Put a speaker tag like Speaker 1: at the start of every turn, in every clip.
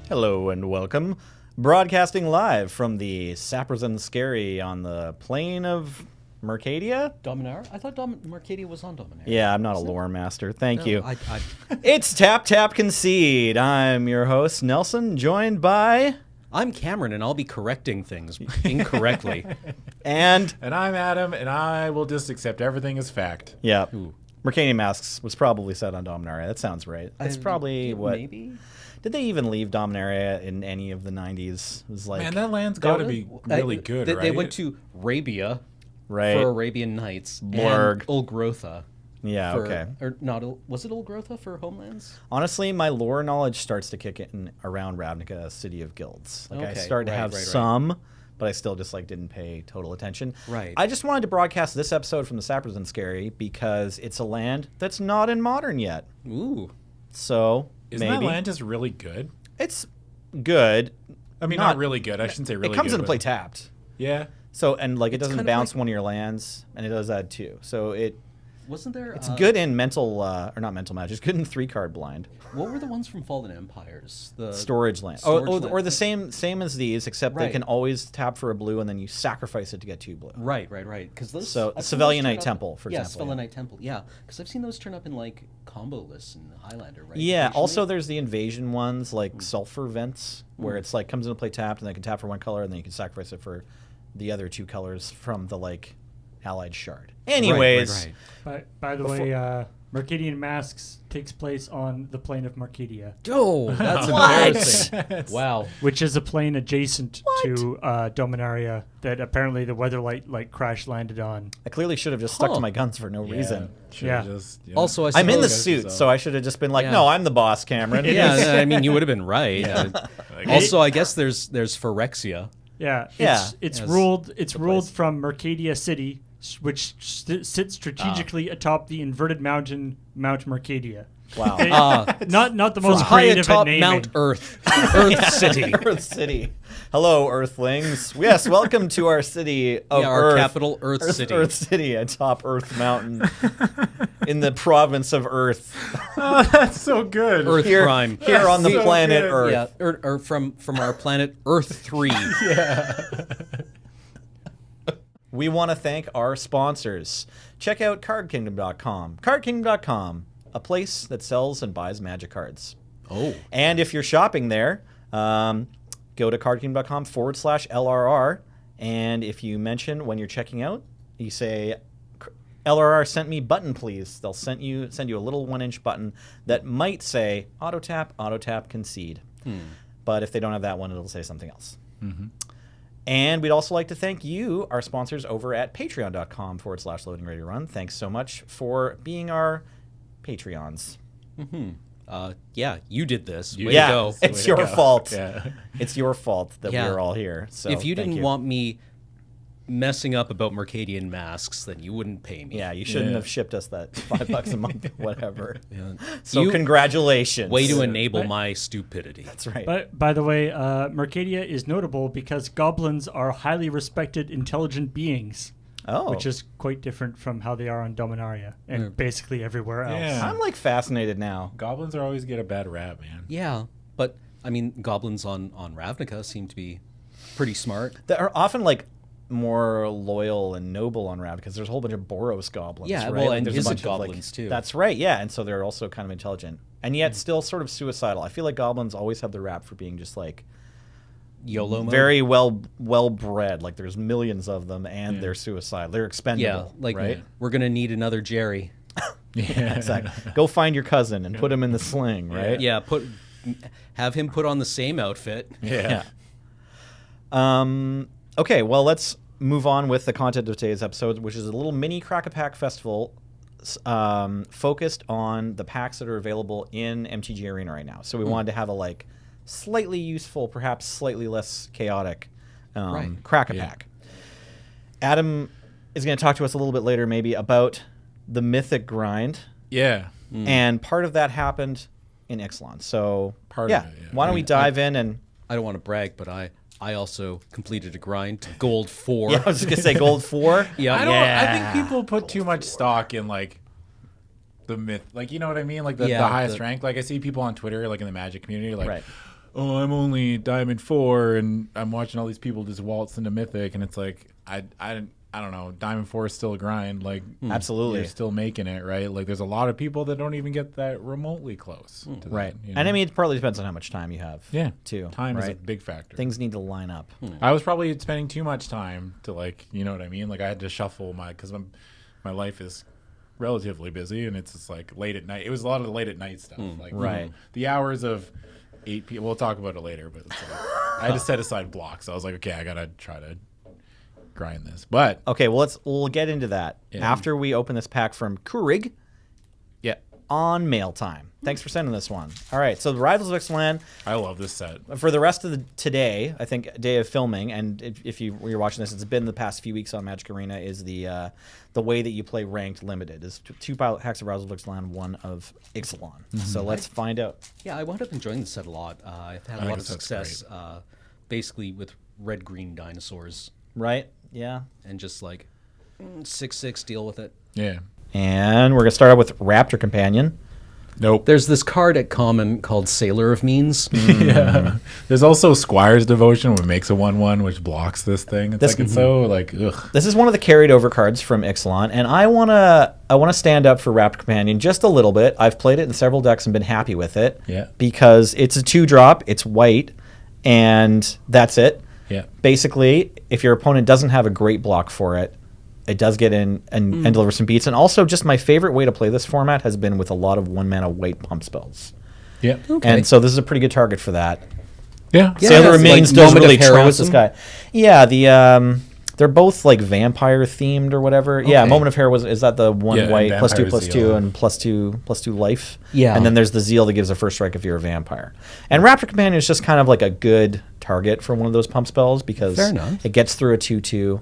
Speaker 1: Hello and welcome. Broadcasting live from the Sappers and Scary on the plane of Mercadia?
Speaker 2: Dominaria? I thought Mercadia was on Dominaria.
Speaker 1: Yeah, I'm not a lore master. Thank you.
Speaker 2: I
Speaker 1: It's Tap Tap Concede. I'm your host, Nelson, joined by...
Speaker 2: I'm Cameron, and I'll be correcting things incorrectly.
Speaker 1: And
Speaker 3: I'm Adam, and I will just accept everything as fact.
Speaker 1: yeah, Mercadian Masks was probably set on Dominaria. That sounds right. That's probably what...
Speaker 2: Maybe?
Speaker 1: Did they even leave Dominaria in any of the 90s? It was like...
Speaker 3: Man, that land's got to be really good, right?
Speaker 2: They went to Arabia
Speaker 1: right.
Speaker 2: for Arabian Nights.
Speaker 1: Blurg.
Speaker 2: And Ulgrotha.
Speaker 1: Yeah, okay.
Speaker 2: Or not, was it Ulgrotha for Homelands?
Speaker 1: Honestly, my lore knowledge starts to kick in around Ravnica, City of Guilds. Like I started to have some, but I still just like didn't pay total attention.
Speaker 2: Right.
Speaker 1: I just wanted to broadcast this episode from the Sappers and Scary because it's a land that's not in Modern yet.
Speaker 2: Ooh.
Speaker 1: So
Speaker 3: Isn't
Speaker 1: maybe
Speaker 3: that land just really good?
Speaker 1: it's good.
Speaker 3: I mean, not really good. I shouldn't say really good.
Speaker 1: It comes into
Speaker 3: but-
Speaker 1: play tapped.
Speaker 3: Yeah.
Speaker 1: So and like it
Speaker 2: It's
Speaker 1: doesn't
Speaker 2: kind of
Speaker 1: bounce
Speaker 2: like-
Speaker 1: one of your lands, and it does add 2. So
Speaker 2: Wasn't there...
Speaker 1: it's good in mental or not mental magic. It's good in 3-card blind.
Speaker 2: What were the ones from Fallen Empires? The
Speaker 1: Storage land.
Speaker 2: Storage land.
Speaker 1: Or the same as these, except they
Speaker 2: Right.
Speaker 1: can always tap for a blue, and then you sacrifice it to get 2 blue.
Speaker 2: Right. Because those...
Speaker 1: So,
Speaker 2: I've seen
Speaker 1: Civilian
Speaker 2: those turn
Speaker 1: Knight
Speaker 2: up-
Speaker 1: Temple, for
Speaker 2: yeah,
Speaker 1: example,
Speaker 2: Civilian
Speaker 1: yeah.
Speaker 2: Knight Temple, yeah. Because I've seen those turn up in, like, combo lists in Highlander, right?
Speaker 1: Yeah.
Speaker 2: Occasionally.
Speaker 1: Also, there's the invasion ones, like Sulfur Vents, where it's like comes into play tapped, and they can tap for 1 color, and then you can sacrifice it for the other 2 colors from the like allied shard. Anyways,
Speaker 2: Right.
Speaker 4: By the way, Mercadian Masks takes place on the plane of Mercadia,
Speaker 2: Oh, that's
Speaker 1: What?
Speaker 2: embarrassing. Wow.
Speaker 4: which is a plane adjacent to Dominaria that apparently the Weatherlight like crash landed on.
Speaker 1: I clearly should have just stuck to my guns for no reason.
Speaker 4: Yeah.
Speaker 2: Also, I
Speaker 1: I'm in the
Speaker 2: suppose-
Speaker 1: suit, so I should have just been like,
Speaker 2: Yeah.
Speaker 1: "No, I'm the boss, Cameron."
Speaker 2: Yeah, I mean, you would have been right.
Speaker 3: Like-
Speaker 2: Also, I guess there's Phyrexia.
Speaker 4: Yeah,
Speaker 1: Yeah.
Speaker 4: it's
Speaker 2: As
Speaker 4: ruled
Speaker 1: place.
Speaker 4: from Mercadia City, which sits strategically atop the inverted mountain Mount Mercadia.
Speaker 1: Wow.
Speaker 4: Not the most
Speaker 2: High
Speaker 4: creative at
Speaker 2: atop
Speaker 4: naming.
Speaker 2: Mount Earth. Earth City.
Speaker 1: Earth City. Hello, Earthlings. Yes, welcome to our city of
Speaker 2: Yeah, our
Speaker 1: Earth.
Speaker 2: capital, Earth City.
Speaker 1: Earth City, atop Earth Mountain, in the province of Earth.
Speaker 3: Oh, that's so good.
Speaker 2: Earth
Speaker 1: Here,
Speaker 2: Prime.
Speaker 1: here on the
Speaker 3: So
Speaker 1: planet
Speaker 3: good.
Speaker 1: Earth.
Speaker 2: Yeah, or from our planet Earth 3.
Speaker 1: We want to thank our sponsors. Check out CardKingdom.com. CardKingdom.com, a place that sells and buys magic cards.
Speaker 2: Oh.
Speaker 1: And if you're shopping there, go to cardkingdom.com/LRR. And if you mention when you're checking out, you say, LRR sent me button, please. They'll send you a little 1-inch button that might say auto tap, concede. But if they don't have that one, it'll say something else. And we'd also like to thank you, our sponsors over at patreon.com/LoadingReadyRun. Thanks so much for being our Patreons.
Speaker 2: Yeah, you did this. Way
Speaker 1: Yeah,
Speaker 2: to go.
Speaker 1: it's
Speaker 3: Way to
Speaker 1: your
Speaker 3: go.
Speaker 1: fault.
Speaker 3: Yeah.
Speaker 1: It's your fault that
Speaker 2: Yeah.
Speaker 1: we're all here. So
Speaker 2: If you
Speaker 1: thank
Speaker 2: didn't want me messing up about Mercadian masks, then you wouldn't pay me.
Speaker 1: Yeah, you shouldn't
Speaker 3: Yeah.
Speaker 1: have shipped us that $5 a month or whatever.
Speaker 2: Yeah.
Speaker 1: So
Speaker 2: You-
Speaker 1: congratulations.
Speaker 2: Way to enable my stupidity.
Speaker 1: That's right.
Speaker 4: But by the way, Mercadia is notable because goblins are highly respected, intelligent beings, which is quite different from how they are on Dominaria and basically everywhere else.
Speaker 3: Yeah.
Speaker 1: I'm like fascinated now.
Speaker 3: Goblins are always get a bad rap, man.
Speaker 2: Yeah, but I mean, goblins on Ravnica seem to be pretty smart.
Speaker 1: That are often like more loyal and noble on Rav because there's a whole bunch of Boros goblins.
Speaker 2: Yeah,
Speaker 1: right?
Speaker 2: well,
Speaker 1: Like,
Speaker 2: and
Speaker 1: there's a
Speaker 2: Izzet
Speaker 1: bunch of, like-
Speaker 2: goblins, too.
Speaker 1: That's right, yeah, and so they're also kind of intelligent and yet still sort of suicidal. I feel like goblins always have the rap for being just like
Speaker 2: YOLO mode.
Speaker 1: very well bred. Like there's millions of them and they're suicidal. They're expendable.
Speaker 2: Yeah, like
Speaker 1: right.
Speaker 2: we're gonna need another Jerry.
Speaker 3: Yeah,
Speaker 1: Exactly. Go find your cousin and put him in the sling, right?
Speaker 2: Yeah, have him put on the same outfit.
Speaker 3: Yeah.
Speaker 1: Okay, well, let's move on with the content of today's episode, which is a little mini Crack-a-Pack festival focused on the packs that are available in MTG Arena right now. So we wanted to have a like slightly useful, perhaps slightly less chaotic
Speaker 2: Right.
Speaker 1: Crack-a-Pack. Adam is going to talk to us a little bit later maybe about the Mythic grind.
Speaker 3: Yeah.
Speaker 1: And part of that happened in Ixalan. So,
Speaker 3: Part of it, yeah.
Speaker 1: why don't we dive in and...
Speaker 2: I don't want to brag, but I also completed a grind to gold 4.
Speaker 1: Yeah, I was just going to say gold 4.
Speaker 2: Yeah.
Speaker 3: I think people put too much stock in like the myth, like, you know what I mean, like the
Speaker 2: Yeah,
Speaker 3: highest
Speaker 2: the-
Speaker 3: rank. Like I see people on Twitter, like in the Magic community, like,
Speaker 1: Right.
Speaker 3: oh, I'm only Diamond 4, and I'm watching all these people just waltz into Mythic, and it's like, I don't know. Diamond 4 is still a grind. Like,
Speaker 1: Absolutely.
Speaker 3: you're still making it, right? Like, there's a lot of people that don't even get that remotely close. To
Speaker 1: Right.
Speaker 3: That,
Speaker 1: And I mean, it partly depends on how much time you have.
Speaker 3: yeah.
Speaker 1: Too.
Speaker 3: Time
Speaker 1: right?
Speaker 3: is a big factor.
Speaker 1: Things need to line up.
Speaker 3: I was probably spending too much time to, like, you know what I mean? Like, I had to shuffle because my life is relatively busy, and it's just like late at night. It was a lot of the late at night stuff. Like,
Speaker 1: Right.
Speaker 3: The hours of 8 p.m. We'll talk about it later, but it's like, I had to set aside blocks. I was like, okay, I got to try to grind this. But
Speaker 1: Okay, well, we'll get into that
Speaker 3: Yeah.
Speaker 1: after we open this pack from Keurig
Speaker 3: yeah,
Speaker 1: on mail time. Thanks for sending this one. All right, so the Rivals of Ixalan,
Speaker 3: I love this set.
Speaker 1: for the rest of today, I think, day of filming, and if you're watching this, it's been the past few weeks on Magic Arena, is the way that you play ranked limited. Is 2 packs of Rivals of Ixalan, 1 of Ixalan. So let's find out.
Speaker 2: Yeah, I wound up enjoying the set a lot. I've had a
Speaker 3: think
Speaker 2: lot of
Speaker 3: this set's
Speaker 2: success, basically with red-green dinosaurs,
Speaker 1: Right? Yeah.
Speaker 2: and just like 6/6 deal with it.
Speaker 3: Yeah.
Speaker 1: And we're going to start out with Raptor Companion.
Speaker 3: Nope.
Speaker 2: There's this card at Common called Sailor of Means.
Speaker 3: Yeah. There's also Squire's Devotion, which makes a 1/1, which blocks this thing. It's like, it's so like, ugh.
Speaker 1: This is one of the carried over cards from Ixalan, and I wanna stand up for Raptor Companion just a little bit. I've played it in several decks and been happy with it.
Speaker 3: Yeah.
Speaker 1: Because it's a 2-drop, it's white, and that's it.
Speaker 3: Yeah.
Speaker 1: Basically, if your opponent doesn't have a great block for it, it does get in and deliver some beats. And also, just my favorite way to play this format has been with a lot of 1-mana white pump spells.
Speaker 3: Yeah.
Speaker 2: Okay.
Speaker 1: And so this is a pretty good target for that.
Speaker 3: Yeah.
Speaker 2: Yeah,
Speaker 1: Sailor
Speaker 2: it's
Speaker 1: Remains
Speaker 2: like
Speaker 1: does
Speaker 2: Moment of
Speaker 1: really trounce this
Speaker 2: Heroism.
Speaker 1: guy. Yeah, they're both like vampire themed or whatever. Yeah,
Speaker 2: Okay.
Speaker 1: Moment of Heroism is that the one
Speaker 3: Yeah, and
Speaker 1: white +2
Speaker 3: Vampire
Speaker 1: +2
Speaker 3: Zeal.
Speaker 1: and +2 life.
Speaker 2: Yeah.
Speaker 1: And then there's the Zeal that gives a first strike if you're a vampire. And Raptor Companion is just kind of like a good target for one of those pump spells because
Speaker 2: Fair enough.
Speaker 1: it gets through a 2/2.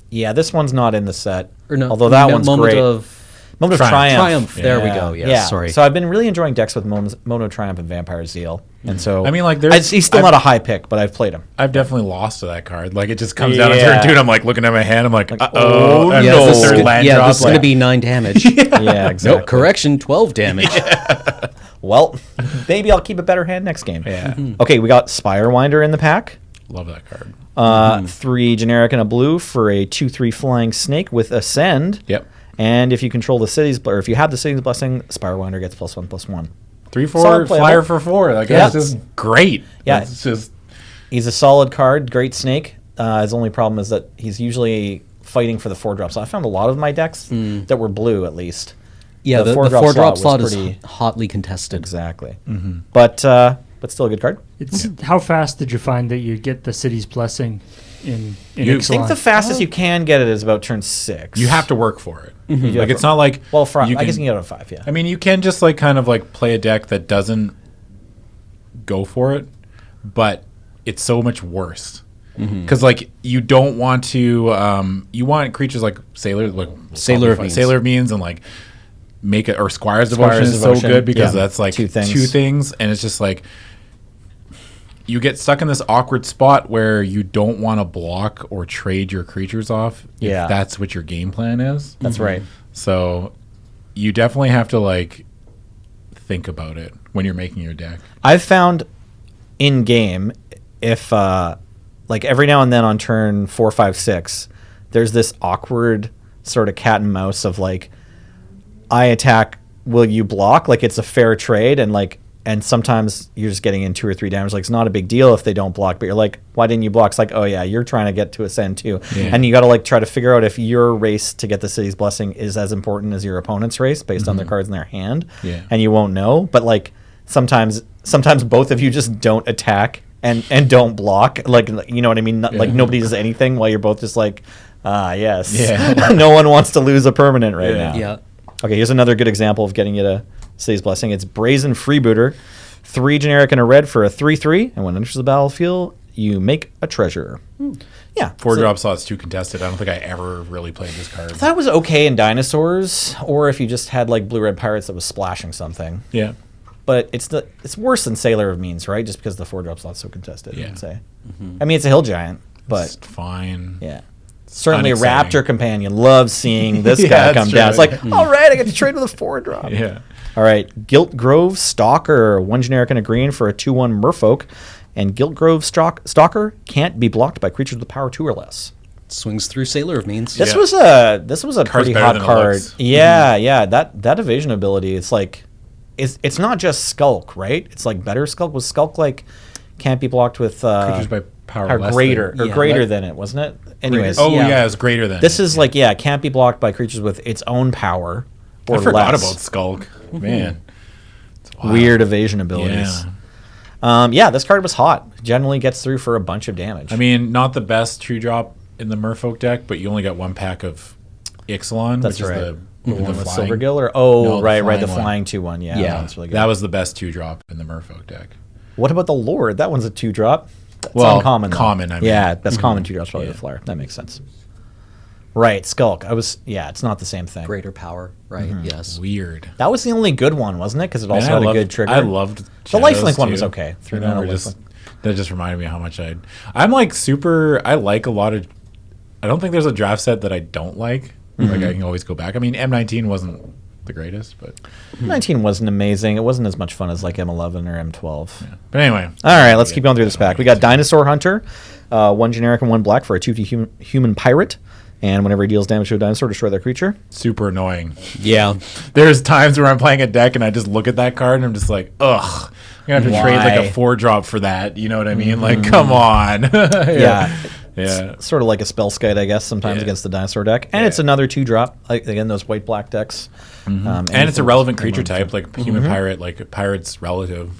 Speaker 1: Yeah, this one's not in the set.
Speaker 2: Or no,
Speaker 1: although that one's
Speaker 2: Moment
Speaker 1: great.
Speaker 2: of
Speaker 1: Moment of Triumph.
Speaker 2: Triumph. There we go. Yes, sorry.
Speaker 1: So I've been really enjoying decks with Moment of Triumph and Vampire Zeal. And so
Speaker 3: I mean, like,
Speaker 1: he's still not a high pick, but I've played him.
Speaker 3: I've definitely lost to that card. Like, it just comes out on
Speaker 1: Yeah.
Speaker 3: turn 2, and I'm like looking at my hand. I'm like,
Speaker 1: oh,
Speaker 3: oh, and
Speaker 1: no.
Speaker 3: the
Speaker 1: This is
Speaker 3: third
Speaker 1: good.
Speaker 3: land
Speaker 2: yeah,
Speaker 3: drop,
Speaker 2: this is going to
Speaker 3: like-
Speaker 2: be 9 damage.
Speaker 1: Yeah, exactly.
Speaker 2: No, correction, 12 damage.
Speaker 1: Well, maybe I'll keep a better hand next game.
Speaker 3: Yeah.
Speaker 1: Okay, we got Spirewinder in the pack.
Speaker 3: Love that card.
Speaker 1: 3 generic and a blue for a 2/3 flying snake with Ascend.
Speaker 3: Yep.
Speaker 1: And if you control the city's, or if you have the city's blessing, Spirewinder gets +1/+1.
Speaker 3: 3/4
Speaker 1: Solid playable.
Speaker 3: flyer for 4. Like,
Speaker 1: Yeah.
Speaker 3: that's just great.
Speaker 1: Yeah.
Speaker 3: It's just,
Speaker 1: He's a solid card, great snake. His only problem is that he's usually fighting for the 4-drop. So I found a lot of my decks that were blue, at least.
Speaker 2: Yeah, the
Speaker 1: 4-drop
Speaker 2: 4-drop
Speaker 1: slot
Speaker 2: slot
Speaker 1: was
Speaker 2: is
Speaker 1: pretty-
Speaker 2: hotly contested.
Speaker 1: Exactly. But still a good card.
Speaker 4: It's how fast did you find that you get the city's blessing in
Speaker 3: You
Speaker 1: I think
Speaker 4: Ixalan?
Speaker 1: the fastest you can get it is about turn 6.
Speaker 3: you have to work for it.
Speaker 1: do
Speaker 3: Like,
Speaker 1: have
Speaker 3: it's
Speaker 1: to-
Speaker 3: not like,
Speaker 1: Well,
Speaker 3: you
Speaker 1: I guess
Speaker 3: can-
Speaker 1: you can get it at 5, yeah.
Speaker 3: I mean, you can just like kind of like play a deck that doesn't go for it, but it's so much worse. Because like you don't want to, you want creatures like Sailor, like
Speaker 2: Sailor of Means.
Speaker 3: Sailor of Means, and like make it, or Squire's Devotion
Speaker 1: Squire's
Speaker 3: is
Speaker 1: Devotion,
Speaker 3: so good because
Speaker 1: yeah.
Speaker 3: that's like
Speaker 1: Two things.
Speaker 3: 2 things, and it's just like you get stuck in this awkward spot where you don't want to block or trade your creatures off.
Speaker 1: Yeah.
Speaker 3: if that's what your game plan is.
Speaker 1: That's right.
Speaker 3: So you definitely have to like think about it when you're making your deck.
Speaker 1: I've found in game, if like every now and then on turn 4, 5, 6, there's this awkward sort of cat and mouse of like, I attack, will you block? Like it's a fair trade, and sometimes you're just getting in 2 or 3 damage. Like it's not a big deal if they don't block, but you're like, why didn't you block? It's like, oh yeah, you're trying to get to Ascend too, and you got to like try to figure out if your race to get the city's blessing is as important as your opponent's race based on their cards in their hand, and you won't know. But like sometimes both of you just don't attack and don't block. Like, you know what I mean? Like nobody does anything while you're both just like, yes, no one wants to lose a permanent right now.
Speaker 2: Yeah.
Speaker 1: Okay, here's another good example of getting you to City's Blessing. It's Brazen Freebooter. 3 generic and a red for a 3/3, and when it enters the battlefield, you make a treasure. Yeah.
Speaker 3: 4-drop slot's too contested. I don't think I ever really played this card.
Speaker 1: That was okay in Dinosaurs, or if you just had like Blue-Red Pirates that was splashing something.
Speaker 3: Yeah.
Speaker 1: But it's worse than Sailor of Means, right? Just because the 4-drop slot's so contested,
Speaker 3: Yeah.
Speaker 1: I'd say. I mean, it's a hill giant, but
Speaker 3: It's fine.
Speaker 1: yeah. Certainly a
Speaker 3: unexciting.
Speaker 1: Raptor companion loves seeing this
Speaker 3: Yeah,
Speaker 1: guy
Speaker 3: that's
Speaker 1: come down. It's
Speaker 3: true.
Speaker 1: like, all right, I get to trade with a 4-drop.
Speaker 3: Yeah.
Speaker 1: All right, Gilt Grove Stalker, 1 generic and a green for a 2/1 Merfolk, and Gilt Grove Stalker can't be blocked by creatures with power 2 or less.
Speaker 2: Swings through Sailor of Means.
Speaker 1: This was a pretty
Speaker 3: better
Speaker 1: hot
Speaker 3: than it
Speaker 1: card.
Speaker 3: looks.
Speaker 1: Yeah. That evasion ability. It's like, it's not just Skulk, right? It's like better Skulk. Was Skulk like can't be blocked with
Speaker 3: Creatures by power less
Speaker 1: greater
Speaker 3: than,
Speaker 1: or greater than it, wasn't it? Anyways,
Speaker 3: Oh yeah, it's greater than.
Speaker 1: this is like can't be blocked by creatures with its own power or
Speaker 3: I forgot
Speaker 1: less.
Speaker 3: about Skulk. Man, it's wild.
Speaker 1: Weird evasion abilities. This card was hot. Generally gets through for a bunch of damage.
Speaker 3: I mean, not the best true drop in the Merfolk deck, but you only got 1 pack of Ixalan,
Speaker 1: That's
Speaker 3: which
Speaker 1: right.
Speaker 3: is
Speaker 1: the one with
Speaker 3: flying.
Speaker 1: Silvergill, or
Speaker 3: No, the
Speaker 1: right, the
Speaker 3: flying one.
Speaker 1: flying 2/1. Yeah,
Speaker 2: Yeah.
Speaker 1: that's really good.
Speaker 3: That was the best 2-drop in the Merfolk deck.
Speaker 1: What about the Lord? That one's a 2-drop. That's
Speaker 3: Well,
Speaker 1: uncommon. though.
Speaker 3: common, I mean.
Speaker 1: Yeah, that's common 2-drops probably
Speaker 3: Yeah.
Speaker 1: the flyer. That makes sense. Right, Skulk. It's not the same thing.
Speaker 2: Greater power, right? Yes.
Speaker 3: Weird.
Speaker 1: That was the only good one, wasn't it? Because it also
Speaker 3: Man,
Speaker 1: had a good trigger.
Speaker 3: I loved
Speaker 1: the
Speaker 3: Shadows,
Speaker 1: lifelink one
Speaker 3: too.
Speaker 1: was okay. 3
Speaker 3: You know,
Speaker 1: mana
Speaker 3: just,
Speaker 1: lifelink.
Speaker 3: that just reminded me how much I'm like super. I like a lot of. I don't think there's a draft set that I don't like. Like I can always go back. I mean, M19 wasn't the greatest, but
Speaker 1: 19 wasn't amazing. It wasn't as much fun as like M11 or M12.
Speaker 3: but anyway.
Speaker 1: All right, let's keep going through this pack. We got Dinosaur Hunter, 1 generic and 1 black for a 2/2 human pirate. And whenever he deals damage to a dinosaur, destroy that creature.
Speaker 3: Super annoying.
Speaker 2: Yeah.
Speaker 3: There's times where I'm playing a deck and I just look at that card and I'm just like, ugh. I'm gonna have to trade like
Speaker 1: Why?
Speaker 3: a 4-drop for that. You know what I mean? Like, come on.
Speaker 1: Yeah.
Speaker 3: Yeah.
Speaker 1: Sort of like a Spellskite, I guess, sometimes
Speaker 3: Yeah.
Speaker 1: against the dinosaur deck. And it's another 2-drop. Like, again, those white-black decks.
Speaker 3: And it's a relevant creature
Speaker 1: anything-
Speaker 3: type, like human pirate, like pirate's relative.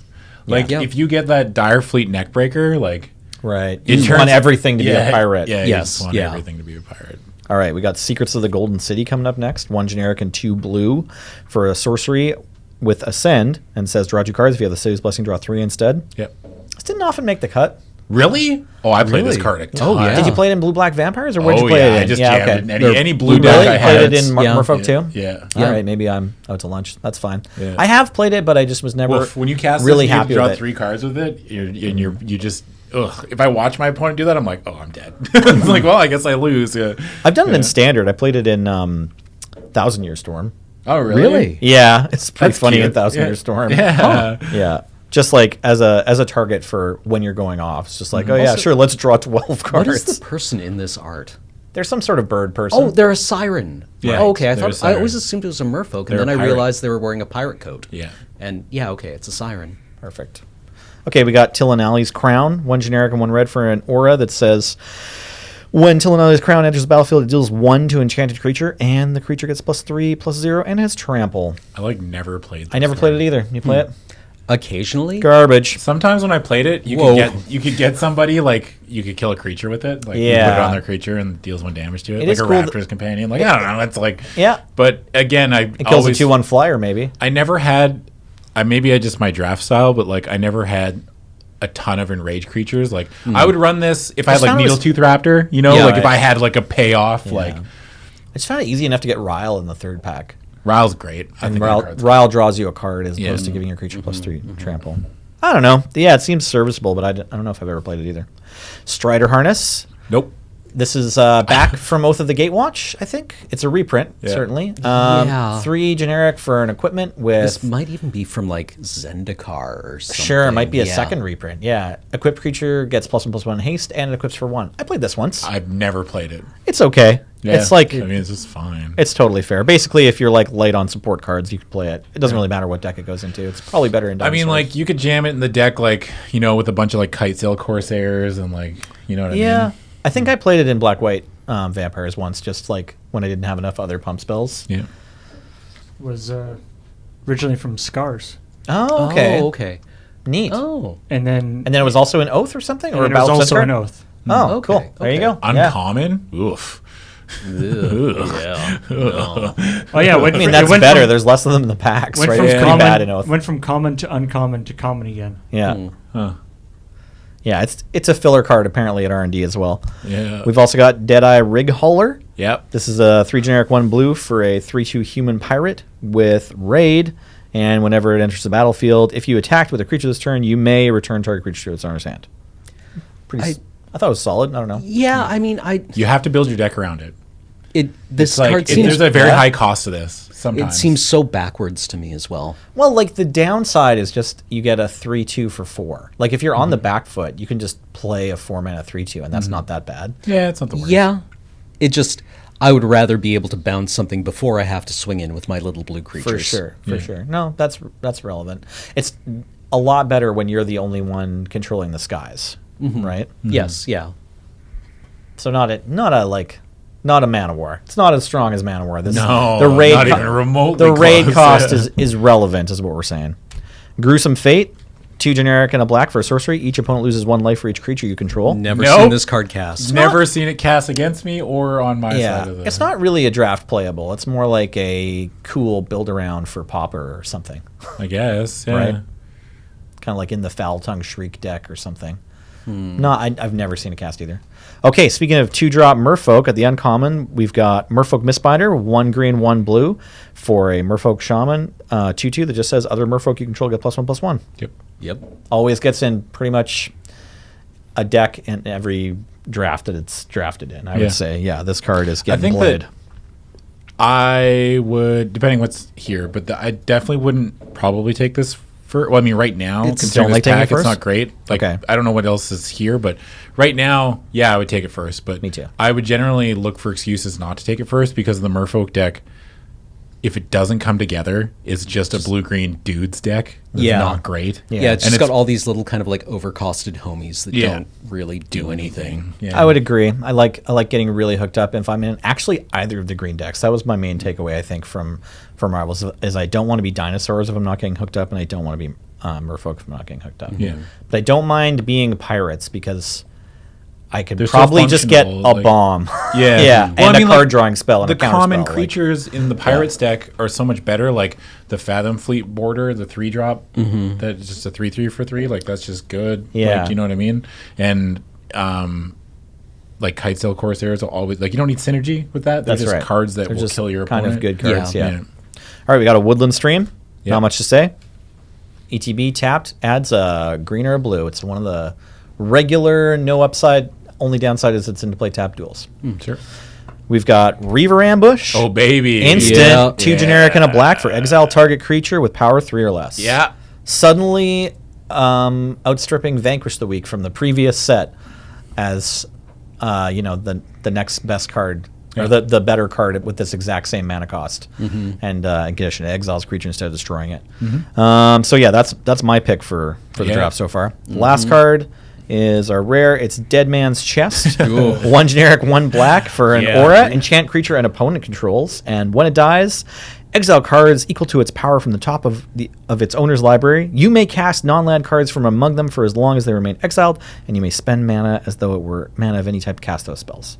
Speaker 3: Like
Speaker 2: Yeah.
Speaker 3: if you get that Dire Fleet Neckbreaker, like
Speaker 1: Right.
Speaker 3: it
Speaker 1: You want everything to be a pirate.
Speaker 3: Yeah, you
Speaker 2: Yes,
Speaker 3: just want
Speaker 2: yeah.
Speaker 3: everything to be a pirate.
Speaker 1: All right, we got Secrets of the Golden City coming up next. 1 generic and 2 blue for a sorcery with Ascend, and says draw 2 cards. If you have the City's Blessing, draw 3 instead.
Speaker 3: Yep.
Speaker 1: This didn't often make the cut.
Speaker 3: Really? Oh, I played this
Speaker 2: Really?
Speaker 3: card a ton.
Speaker 2: Oh, yeah.
Speaker 1: Did you play it in Blue Black Vampires, or where'd you
Speaker 3: Oh,
Speaker 1: play
Speaker 3: yeah,
Speaker 1: it in?
Speaker 3: I just jammed it in any blue
Speaker 1: You
Speaker 3: deck
Speaker 1: really
Speaker 3: I
Speaker 1: played
Speaker 3: had.
Speaker 1: it in
Speaker 2: Yeah.
Speaker 1: Merfolk too?
Speaker 3: Yeah.
Speaker 1: All
Speaker 2: Yeah.
Speaker 1: right, maybe I'm out to lunch. That's fine.
Speaker 3: Yeah.
Speaker 1: I have played it, but I just was never
Speaker 3: Well, when you cast
Speaker 1: really
Speaker 3: this, you
Speaker 1: happy
Speaker 3: draw
Speaker 1: with it.
Speaker 3: 3 cards with it, you just if I watch my opponent do that, I'm like, oh, I'm dead. It's like, well, I guess I lose. Yeah.
Speaker 1: I've done it in
Speaker 3: Yeah.
Speaker 1: Standard. I played it in 1,000 Year Storm.
Speaker 3: Oh, really?
Speaker 2: Really?
Speaker 1: Yeah, it's pretty
Speaker 3: That's
Speaker 1: funny in
Speaker 3: cute.
Speaker 1: 1,000
Speaker 3: Yeah.
Speaker 1: Year Storm.
Speaker 3: Yeah.
Speaker 1: Yeah. Just like as a target for when you're going off. It's just like, oh yeah,
Speaker 2: Also-
Speaker 1: sure, let's draw 12
Speaker 2: What
Speaker 1: cards.
Speaker 2: is the person in this art?
Speaker 1: There's some sort of bird person.
Speaker 2: Oh, they're a siren.
Speaker 3: Yeah,
Speaker 2: Oh, okay. I
Speaker 3: they're a
Speaker 2: thought I always
Speaker 3: siren.
Speaker 2: assumed it was a merfolk,
Speaker 3: They're
Speaker 2: and
Speaker 3: a
Speaker 2: then I
Speaker 3: pirate.
Speaker 2: realized they were wearing a pirate coat.
Speaker 3: Yeah.
Speaker 2: And yeah, okay, it's a siren.
Speaker 1: Perfect. Okay, we got Tillinalli's Crown, 1 generic and 1 red for an aura that says when Tillinalli's Crown enters the battlefield, it deals 1 to enchanted creature, and the creature gets +3/+0 and has trample.
Speaker 3: I like never played.
Speaker 1: I never played it either. You play it?
Speaker 2: Occasionally,
Speaker 1: Garbage.
Speaker 3: Sometimes when I played it,
Speaker 2: Whoa.
Speaker 3: you could get somebody like you could kill a creature with it. Like you put it
Speaker 1: Yeah.
Speaker 3: on their creature and deals 1 damage to it.
Speaker 1: It
Speaker 3: like
Speaker 1: is
Speaker 3: a
Speaker 1: cool
Speaker 3: raptor's companion. Like I don't know, it's like
Speaker 1: Yeah.
Speaker 3: But again, I
Speaker 1: It kills
Speaker 3: always,
Speaker 1: a 2/1 flyer, maybe.
Speaker 3: I never had. Maybe I just my draft style, but like I never had a ton of enraged creatures. Like I would run this if I had
Speaker 1: just
Speaker 3: like
Speaker 1: found it was-
Speaker 3: Needletooth Raptor. You know,
Speaker 2: Yeah,
Speaker 3: like if
Speaker 1: right.
Speaker 3: I had like a payoff. Like
Speaker 1: I just found it easy enough to get Ryle in the 3rd pack.
Speaker 3: Ryle's great. I
Speaker 1: And
Speaker 3: think that
Speaker 1: Ryle,
Speaker 3: card's
Speaker 1: Ryle draws you a card as
Speaker 3: Yeah.
Speaker 1: opposed to giving your creature +3 trample. I don't know. Yeah, it seems serviceable, but I don't know if I've ever played it either. Strider Harness.
Speaker 3: Nope.
Speaker 1: This is back from Oath of the Gatewatch, I think. It's a reprint,
Speaker 3: Yeah.
Speaker 1: certainly.
Speaker 2: Yeah.
Speaker 1: 3 generic for an equipment with...
Speaker 2: this might even be from like Zendikar or something.
Speaker 1: Sure, it might be a
Speaker 2: Yeah.
Speaker 1: second reprint. Yeah. Equipped creature gets +1/+1 haste, and it equips for 1. I played this once.
Speaker 3: I've never played it.
Speaker 1: It's okay.
Speaker 3: Yeah.
Speaker 1: It's like...
Speaker 3: I mean, it's just fine.
Speaker 1: It's totally fair. Basically, if you're like light on support cards, you can play it. It doesn't really matter what deck it goes into. It's probably better in
Speaker 3: I mean,
Speaker 1: Dinosaurs.
Speaker 3: like you could jam it in the deck, like with a bunch of like Kitesail Corsairs and like you know what I
Speaker 1: Yeah.
Speaker 3: mean.
Speaker 1: I think I played it in Black-White Vampires once, just like when I didn't have enough other pump spells.
Speaker 3: Yeah.
Speaker 4: Was originally from Scars,
Speaker 1: Oh, okay.
Speaker 2: Oh, okay.
Speaker 1: Neat.
Speaker 2: Oh,
Speaker 4: and then
Speaker 1: And then it was also an Oath or something?
Speaker 4: and
Speaker 1: Or a
Speaker 4: then it was
Speaker 1: Battle
Speaker 4: also
Speaker 1: Center?
Speaker 4: an Oath.
Speaker 1: Oh,
Speaker 2: Okay,
Speaker 1: cool. There you
Speaker 2: okay.
Speaker 1: go. Yeah.
Speaker 3: Uncommon. Oof.
Speaker 2: yeah. No.
Speaker 4: Oh yeah,
Speaker 1: I mean, that's better. There's less of them in the packs,
Speaker 4: went
Speaker 1: right?
Speaker 4: from
Speaker 1: It's pretty
Speaker 4: common,
Speaker 1: bad in Oath.
Speaker 4: went from common to uncommon to common again.
Speaker 1: Yeah.
Speaker 3: Huh.
Speaker 1: Yeah, it's a filler card apparently at R&D as well.
Speaker 3: Yeah.
Speaker 1: We've also got Deadeye Rig Hauler.
Speaker 3: Yep.
Speaker 1: This is a 3 generic 1 blue for a 3/2 human pirate with raid. And whenever it enters the battlefield, if you attacked with a creature this turn, you may return target creature to its owner's hand. I thought it was solid. I don't know.
Speaker 2: Yeah, I mean,
Speaker 3: You have to build your deck around it.
Speaker 2: This
Speaker 3: Like,
Speaker 2: card seems
Speaker 3: there's a very high cost to this.
Speaker 2: It
Speaker 3: Sometimes
Speaker 2: seems so backwards to me as well.
Speaker 1: Well, like the downside is just you get a 3/2 for 4. Like if you're on the back foot, you can just play a 4-mana 3/2, and that's not that bad.
Speaker 3: Yeah, it's not the worst.
Speaker 2: Yeah, I would rather be able to bounce something before I have to swing in with my little blue creatures.
Speaker 1: For sure. No, that's relevant. It's a lot better when you're the only one controlling the skies, right?
Speaker 2: Yes, yeah.
Speaker 1: So not a Man of War. It's not as strong as Man of War.
Speaker 3: No,
Speaker 1: the raid
Speaker 3: not even remotely
Speaker 1: The raid
Speaker 3: close.
Speaker 1: cost is relevant, is what we're saying. Gruesome Fate, 2 generic and a black for a sorcery. Each opponent loses 1 life for each creature you control.
Speaker 2: Never
Speaker 3: Nope.
Speaker 2: seen this card cast.
Speaker 3: Never seen it cast against me or on my
Speaker 1: Yeah,
Speaker 3: side of the...
Speaker 1: it's not really a draft playable. It's more like a cool build around for Pauper or something,
Speaker 3: I guess, yeah.
Speaker 1: right? Kind of like in the Foul Tongue Shriek deck or something. No, I've never seen it cast either. Okay, speaking of 2-drop Merfolk, at the uncommon, we've got Merfolk Mistbinder, 1 green, 1 blue, for a Merfolk Shaman, 2/2 that just says other Merfolk you control get +1/+1.
Speaker 2: Yep.
Speaker 1: Always gets in pretty much a deck in every draft that it's drafted in. I would say, this card is getting played.
Speaker 3: I would, depending what's here, but I definitely wouldn't probably take this for. Well, I mean, right now, considering this pack, it's not great. Like,
Speaker 1: Okay.
Speaker 3: I don't know what else is here, but right now, I would take it first. But
Speaker 1: Me too.
Speaker 3: I would generally look for excuses not to take it first because the Merfolk deck, if it doesn't come together, is just a blue-green dudes deck. That's not great.
Speaker 2: Yeah, it's
Speaker 3: And
Speaker 2: just got all these little kind of like overcosted homies that don't really do anything.
Speaker 3: Yeah.
Speaker 1: I would agree. I like getting really hooked up if I'm in actually either of the green decks. That was my main takeaway, I think, from Marvels, is I don't want to be dinosaurs if I'm not getting hooked up, and I don't want to be Merfolk if I'm not getting hooked up.
Speaker 3: Yeah.
Speaker 1: But I don't mind being pirates because I could
Speaker 3: They're so
Speaker 1: probably just get a
Speaker 3: functional, like-
Speaker 1: bomb.
Speaker 3: Yeah.
Speaker 1: yeah,
Speaker 3: Well,
Speaker 1: and
Speaker 3: I mean,
Speaker 1: a card
Speaker 3: like,
Speaker 1: drawing spell and
Speaker 3: the
Speaker 1: a counter
Speaker 3: common
Speaker 1: spell,
Speaker 3: creatures in the Pirates deck are so much better. Like the Fathom Fleet border, the 3-drop, that's just a 3/3 for 3. Like that's just good.
Speaker 1: Yeah.
Speaker 3: Like, you know what I mean? And like Kitesail Corsairs will always, like, you don't need synergy with that. They're
Speaker 1: That's
Speaker 3: just
Speaker 1: right.
Speaker 3: cards that
Speaker 1: They're
Speaker 3: will
Speaker 1: just
Speaker 3: kill your
Speaker 1: kind
Speaker 3: opponent.
Speaker 1: of good cards.
Speaker 2: Yeah.
Speaker 1: Yeah. All right, we got a Woodland Stream.
Speaker 3: Yeah.
Speaker 1: Not much to say. ETB tapped, adds a green or a blue. It's one of the regular, no upside. Only downside is it's into play tap duels.
Speaker 3: Sure.
Speaker 1: We've got Reaver Ambush.
Speaker 3: Oh, baby.
Speaker 1: Instant,
Speaker 2: Yeah.
Speaker 1: 2 generic and a black for exile target creature with power 3 or less.
Speaker 3: Yeah.
Speaker 1: Suddenly outstripping Vanquish the Weak from the previous set as the next best card or the better card with this exact same mana cost, and in addition, it exiles creature instead of destroying it. That's my pick for the draft so far. Last card is our rare. It's Dead Man's Chest. 1 generic, 1 black for an aura. Enchant creature an opponent controls, and when it dies, exile cards equal to its power from the top of its owner's library. You may cast non-land cards from among them for as long as they remain exiled, and you may spend mana as though it were mana of any type to cast those spells.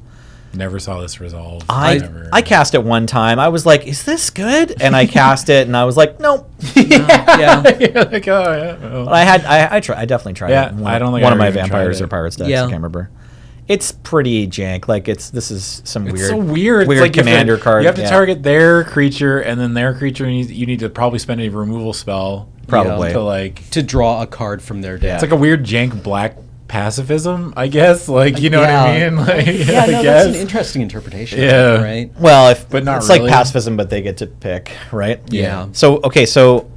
Speaker 3: Never saw this resolve.
Speaker 1: I cast it one time. I was like, "Is this good?" And I cast it, and I was like, "Nope."
Speaker 2: Yeah.
Speaker 3: Like, oh, yeah. Oh.
Speaker 1: But I definitely tried
Speaker 3: Yeah,
Speaker 1: it. in
Speaker 3: I don't think
Speaker 1: one
Speaker 3: I
Speaker 1: of my
Speaker 3: even tried
Speaker 1: vampires
Speaker 3: it.
Speaker 1: or pirates decks.
Speaker 2: Yeah.
Speaker 1: I can't remember. It's pretty jank. Like this is some
Speaker 3: It's
Speaker 1: weird,
Speaker 3: so weird.
Speaker 1: weird
Speaker 3: It's like
Speaker 1: commander card.
Speaker 3: You have to target their creature, and then their creature, you need to probably spend a removal spell.
Speaker 1: Probably.
Speaker 3: To like.
Speaker 2: To draw a card from their deck.
Speaker 3: It's like a weird jank black pacifism, I guess. Like, you know what I mean? Like,
Speaker 2: yeah,
Speaker 3: I
Speaker 2: no,
Speaker 3: guess.
Speaker 2: that's an interesting interpretation.
Speaker 3: Yeah.
Speaker 2: Right?
Speaker 1: Well,
Speaker 3: But not
Speaker 1: it's
Speaker 3: really.
Speaker 1: like pacifism, but they get to pick, right?
Speaker 2: Yeah.
Speaker 1: So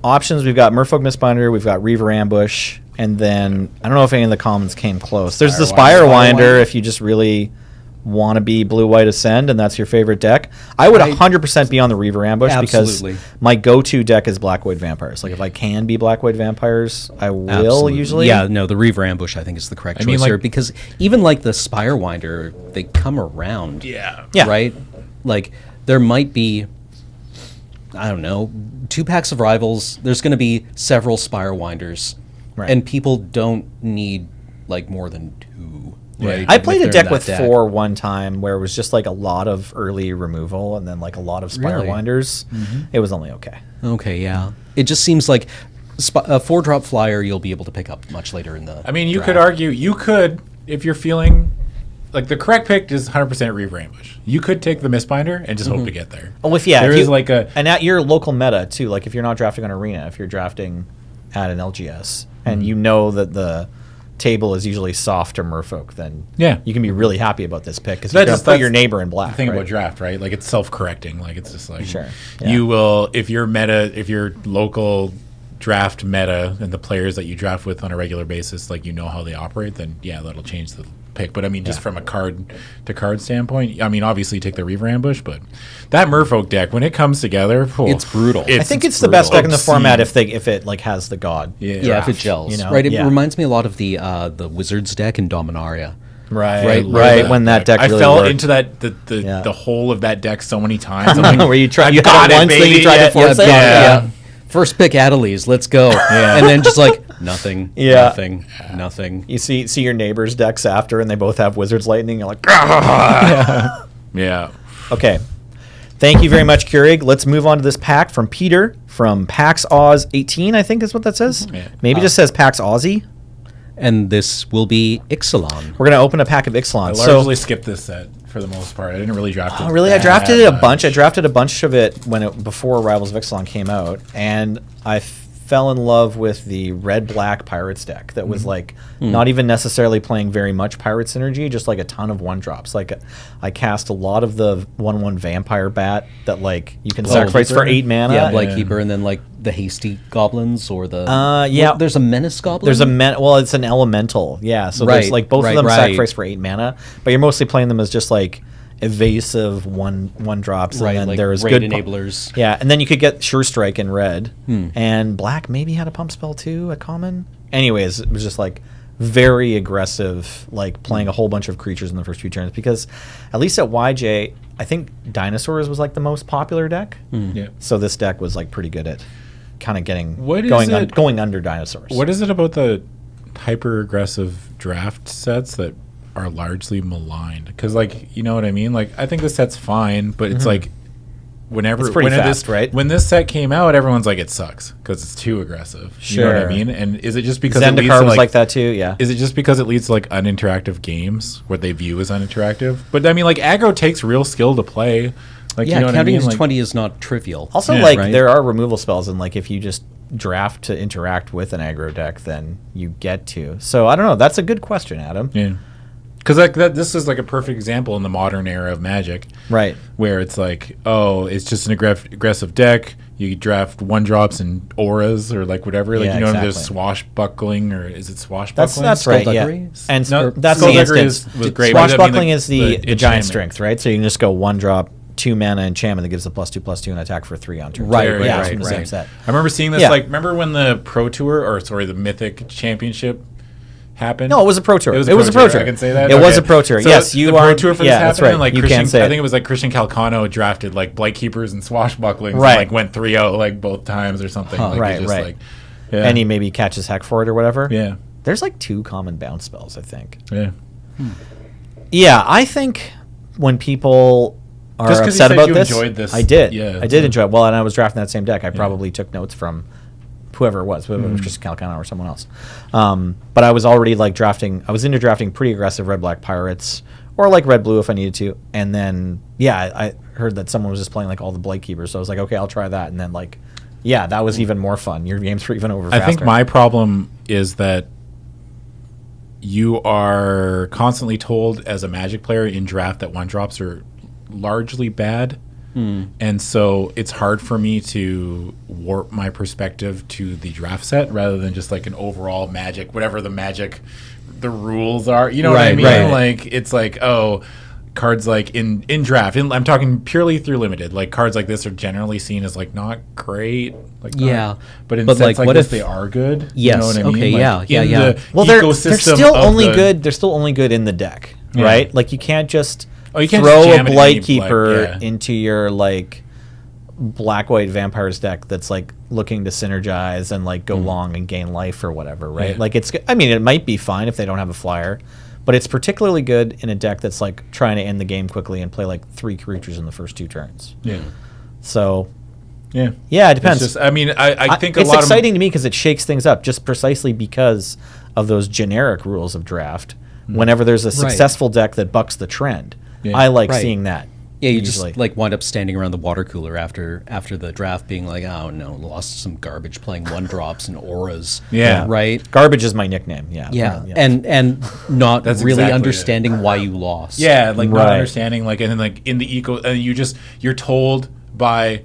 Speaker 1: options, we've got Merfolk Mistbinder, we've got Reaver Ambush, and then I don't know if any of the commons came close. There's the Spirewinder if you just really want to be blue-white Ascend, and that's your favorite deck. I would 100% be on the Reaver Ambush
Speaker 2: Absolutely.
Speaker 1: because my go-to deck is black-white vampires. Like if I can be black-white vampires, I will
Speaker 2: Absolutely.
Speaker 1: usually.
Speaker 2: Yeah, no, the Reaver Ambush I think is the correct choice here because even like the Spirewinder, they come around.
Speaker 3: Yeah.
Speaker 1: Yeah.
Speaker 2: Right? Like there might be, I don't know, 2 packs of rivals. There's going to be several Spirewinders.
Speaker 1: Right.
Speaker 2: And people don't need like more than 2. Right?
Speaker 1: I
Speaker 2: If
Speaker 1: played a
Speaker 2: they're
Speaker 1: deck
Speaker 2: in
Speaker 1: with
Speaker 2: that
Speaker 1: 4 one time where it was just like a lot of early removal and then like a lot of Spirewinders. It was only okay.
Speaker 2: Okay, yeah. It just seems like a 4-drop flyer you'll be able to pick up much later in the
Speaker 3: I mean, you
Speaker 2: draft.
Speaker 3: could argue, if you're feeling like the correct pick is 100% Reaver Ambush. You could take the Mistbinder and just hope to get there.
Speaker 1: Oh,
Speaker 3: There is like a.
Speaker 1: and at your local meta too. Like if you're not drafting on Arena, if you're drafting at an LGS, and you know that the table is usually soft or merfolk, then
Speaker 3: Yeah.
Speaker 1: you can be really happy about this pick because
Speaker 3: That's
Speaker 1: you're going to
Speaker 3: just-
Speaker 1: put
Speaker 3: that's
Speaker 1: your neighbor in black.
Speaker 3: The thing
Speaker 1: right?
Speaker 3: about draft, right? Like it's self-correcting. Like it's just like
Speaker 1: Sure. Yeah.
Speaker 3: you will if your local draft meta and the players that you draft with on a regular basis, like you know how they operate, then yeah, that'll change the pick. But I mean, just from a card to card standpoint, I mean, obviously you take the Reaver Ambush, but that Merfolk deck when it comes together,
Speaker 2: It's brutal.
Speaker 1: I think it's the best deck in the
Speaker 3: Obscene.
Speaker 1: format if it like has the god.
Speaker 3: Yeah.
Speaker 2: Yeah,
Speaker 1: draft,
Speaker 2: if it gels.
Speaker 1: you know?
Speaker 2: Right, it
Speaker 1: Yeah.
Speaker 2: reminds me a lot of the Wizards deck in Dominaria.
Speaker 1: Right,
Speaker 3: love
Speaker 1: right. When that deck
Speaker 3: I
Speaker 1: really
Speaker 3: fell
Speaker 1: worked.
Speaker 3: into that
Speaker 1: Yeah.
Speaker 3: the hole of that deck so many times. I'm like,
Speaker 1: Where you
Speaker 3: I
Speaker 1: had
Speaker 3: got
Speaker 1: it
Speaker 3: it,
Speaker 1: once, then
Speaker 3: baby.
Speaker 1: you tried to
Speaker 3: Yeah,
Speaker 1: force
Speaker 3: yeah,
Speaker 1: it.
Speaker 3: yeah.
Speaker 2: First pick Adelies, let's go. And then just like nothing,
Speaker 1: Yeah.
Speaker 2: nothing.
Speaker 1: You see your neighbors' decks after, and they both have Wizard's Lightning. You're like,
Speaker 3: Yeah.
Speaker 1: okay. Thank you very much, Keurig. Let's move on to this pack from Peter from PAX Oz 18, I think is what that says.
Speaker 3: Yeah.
Speaker 1: Maybe it just says PAX Aussie.
Speaker 2: And this will be Ixalan.
Speaker 1: We're going to open a pack of Ixalan.
Speaker 3: I
Speaker 1: So,
Speaker 3: largely skipped this set for the most part. I didn't really draft it.
Speaker 1: oh, really? I
Speaker 3: that
Speaker 1: drafted it a
Speaker 3: much.
Speaker 1: bunch. I drafted a bunch of it before Rivals of Ixalan came out, and I fell in love with the red-black Pirates deck that was like not even necessarily playing very much Pirate synergy, just like a ton of one-drops. Like I cast a lot of the 1/1 Vampire Bat that like you can sacrifice
Speaker 2: Keeper.
Speaker 1: for 8 mana.
Speaker 2: Yeah, Blightkeeper, and then like the hasty goblins or the
Speaker 1: yeah.
Speaker 2: there's a menace goblin.
Speaker 1: There's well, it's an elemental, yeah. So there's
Speaker 2: Right,
Speaker 1: like both
Speaker 2: right,
Speaker 1: of them
Speaker 2: right.
Speaker 1: sacrifice for 8 mana, but you're mostly playing them as just like evasive one drops,
Speaker 2: right,
Speaker 1: and then
Speaker 2: like
Speaker 1: there's
Speaker 2: raid
Speaker 1: good
Speaker 2: enablers.
Speaker 1: yeah, and then you could get Sure Strike in red, and black maybe had a pump spell too, a common. Anyways, it was just like very aggressive, like playing a whole bunch of creatures in the first few turns because at least at YJ, I think Dinosaurs was like the most popular deck.
Speaker 3: Yeah.
Speaker 1: So this deck was like pretty good at kind of
Speaker 3: What is
Speaker 1: going under Dinosaurs.
Speaker 3: What is it about the hyper aggressive draft sets that are largely maligned? Because like you know what I mean. Like I think this set's fine, but it's like whenever
Speaker 1: It's pretty
Speaker 3: when
Speaker 1: fast, right?
Speaker 3: When this set came out, everyone's like it sucks because it's too aggressive. You know what I
Speaker 1: Sure.
Speaker 3: mean? And is it just because it leads
Speaker 1: Zendikar
Speaker 3: to
Speaker 1: was like that too, yeah.
Speaker 3: Is it just because it leads to like uninteractive games, what they view as uninteractive? But I mean, like aggro takes real skill to play. Like
Speaker 2: Yeah,
Speaker 3: you know what I
Speaker 2: counting
Speaker 3: mean?
Speaker 2: as
Speaker 3: Like,
Speaker 2: 20 is not trivial.
Speaker 1: Also,
Speaker 3: Yeah,
Speaker 1: like
Speaker 2: right?
Speaker 1: there are removal spells, and like if you just draft to interact with an aggro deck, then you get to. So I don't know. That's a good question, Adam.
Speaker 3: yeah. Because like this is like a perfect example in the modern era of Magic,
Speaker 1: Right.
Speaker 3: where it's like, oh, it's just an aggressive deck. You draft 1-drops and auras or like whatever. Like
Speaker 1: Yeah,
Speaker 3: you know,
Speaker 1: exactly.
Speaker 3: there's swashbuckling or is it swashbuckling?
Speaker 1: That's right. Yeah.
Speaker 2: Skullduggery?
Speaker 1: And
Speaker 3: No,
Speaker 1: that's the
Speaker 3: Skullduggery
Speaker 1: instance.
Speaker 3: was great, but I mean,
Speaker 1: Swashbuckling
Speaker 3: the-
Speaker 1: is the
Speaker 3: the
Speaker 1: giant
Speaker 3: enchantment.
Speaker 1: strength, right? So you can just go 1-drop, 2 mana enchantment that gives a +2/+2 and attack for 3 on turn.
Speaker 2: Right,
Speaker 1: two.
Speaker 2: right,
Speaker 1: yeah,
Speaker 2: right,
Speaker 1: from the same
Speaker 2: right.
Speaker 1: set.
Speaker 3: I remember seeing this.
Speaker 1: Yeah.
Speaker 3: Like, remember when the Pro Tour or sorry, the Mythic Championship happened?
Speaker 1: No, it was a Pro Tour.
Speaker 3: It was
Speaker 1: a Pro Tour.
Speaker 3: I can say that.
Speaker 1: It was
Speaker 3: Okay.
Speaker 1: a Pro Tour.
Speaker 3: So
Speaker 1: Yes, you
Speaker 3: the
Speaker 1: are.
Speaker 3: Pro Tour for
Speaker 1: yeah,
Speaker 3: this
Speaker 1: that's
Speaker 3: happened.
Speaker 1: right.
Speaker 3: And like
Speaker 1: you
Speaker 3: Christian,
Speaker 1: can say
Speaker 3: I
Speaker 1: it.
Speaker 3: think it was like Christian Calcano drafted like Blightkeepers and swashbucklings.
Speaker 1: Right.
Speaker 3: And, like went 3-0 like both times or something. Like,
Speaker 1: Right,
Speaker 3: it's just,
Speaker 1: right.
Speaker 3: Like, yeah.
Speaker 1: And he maybe catches heck for it or whatever.
Speaker 3: Yeah.
Speaker 1: There's like 2 common bounce spells, I think.
Speaker 3: Yeah.
Speaker 1: Yeah, I think when people are
Speaker 3: Just 'cause you
Speaker 1: upset
Speaker 3: said
Speaker 1: about
Speaker 3: you
Speaker 1: this,
Speaker 3: enjoyed this.
Speaker 1: I did.
Speaker 3: Yeah.
Speaker 1: I did enjoy it. Well, and I was drafting that same deck. I probably took notes from whoever it was, whether it was just Calcano or someone else. But I was already like drafting. I was into drafting pretty aggressive red-black pirates or like red-blue if I needed to. And then I heard that someone was just playing like all the Blightkeepers, so I was like, okay, I'll try that. And then like, yeah, that was even more fun. Your games were even over.
Speaker 3: I think
Speaker 1: faster.
Speaker 3: my problem is that you are constantly told as a Magic player in draft that 1-drops are largely bad. And so it's hard for me to warp my perspective to the draft set rather than just like an overall Magic, whatever the rules are. You know what I
Speaker 2: Right,
Speaker 3: mean?
Speaker 2: right.
Speaker 3: Like it's like, oh, cards like in draft. I'm talking purely through limited. Like cards like this are generally seen as like not great. Like
Speaker 2: Yeah.
Speaker 3: but in
Speaker 2: But,
Speaker 3: sets
Speaker 2: like,
Speaker 3: like
Speaker 2: what
Speaker 3: this,
Speaker 2: if-
Speaker 3: they are good.
Speaker 2: Yes,
Speaker 3: You know what I mean?
Speaker 2: okay,
Speaker 3: Like,
Speaker 2: yeah,
Speaker 3: in
Speaker 2: yeah.
Speaker 3: the
Speaker 1: Well, they're
Speaker 3: ecosystem
Speaker 1: still
Speaker 3: of
Speaker 1: only
Speaker 3: the-
Speaker 1: good. They're still only good in the deck,
Speaker 3: Yeah.
Speaker 1: right? Like you can't just
Speaker 3: Oh, you can't
Speaker 1: throw
Speaker 3: just
Speaker 1: a
Speaker 3: jam it in any
Speaker 1: Blightkeeper
Speaker 3: yeah.
Speaker 1: into your like black-white vampires deck that's like looking to synergize and like go long and gain life or whatever, right?
Speaker 3: Yeah.
Speaker 1: Like it's. I mean, it might be fine if they don't have a flyer, but it's particularly good in a deck that's like trying to end the game quickly and play like 3 creatures in the first 2 turns.
Speaker 3: Yeah.
Speaker 1: So
Speaker 3: Yeah.
Speaker 1: yeah, it
Speaker 3: It's
Speaker 1: depends.
Speaker 3: just, I mean, I think a
Speaker 1: it's
Speaker 3: lot
Speaker 1: exciting to me because it shakes things up just precisely because of those generic rules of draft. Whenever there's a successful deck that bucks the trend,
Speaker 3: Yeah.
Speaker 1: I like
Speaker 2: Right.
Speaker 1: seeing that.
Speaker 2: Yeah, you
Speaker 1: usually.
Speaker 2: just like wind up standing around the water cooler after the draft, being like, "Oh no, lost some garbage playing 1-drops and auras."
Speaker 3: Yeah.
Speaker 2: right.
Speaker 1: Garbage is my nickname. Yeah,
Speaker 2: Yeah, and not
Speaker 3: That's
Speaker 2: really
Speaker 3: exactly
Speaker 2: understanding why you lost.
Speaker 3: Yeah, like not
Speaker 1: Right.
Speaker 3: understanding, like, and then like in the eco, you're told by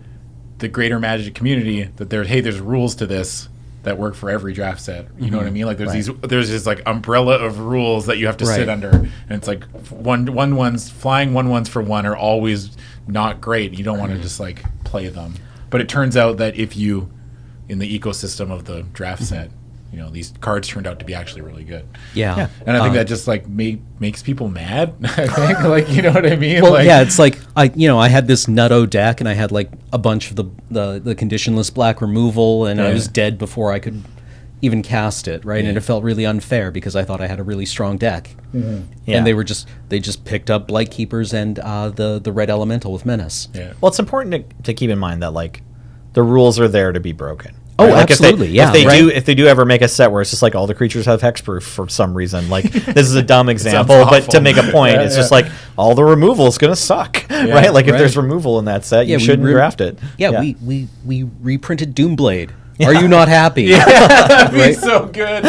Speaker 3: the greater Magic community that there's rules to this that work for every draft set. You know what I mean? Like there's this like umbrella of rules that you have to sit
Speaker 2: Right.
Speaker 3: under, and it's like flying 1/1s for 1 are always not great. You don't want to just like play them. But it turns out that if you in the ecosystem of the draft set, these cards turned out to be actually really good.
Speaker 2: Yeah.
Speaker 3: And I think that just like makes people mad. I think, like, you know what I mean?
Speaker 2: Well,
Speaker 3: like,
Speaker 2: yeah, it's like I had this nutto deck, and I had like a bunch of the conditionless black removal, and I was dead before I could even cast it, right? And it felt really unfair because I thought I had a really strong deck,
Speaker 1: Yeah.
Speaker 2: and they just picked up Blight Keepers and the red elemental with Menace.
Speaker 3: Yeah.
Speaker 1: Well, it's important to keep in mind that like the rules are there to be broken.
Speaker 2: Oh,
Speaker 1: Like,
Speaker 2: absolutely,
Speaker 1: if they do ever make a set where it's just like all the creatures have hexproof for some reason, like this is a dumb example, but to make a point, it's just like all the removal is gonna suck, right? Like if
Speaker 2: right.
Speaker 1: there's removal in that set, you shouldn't draft it.
Speaker 2: Yeah, we reprinted Doomblade. Are you not happy?
Speaker 3: That'd be
Speaker 2: Right?
Speaker 3: so good.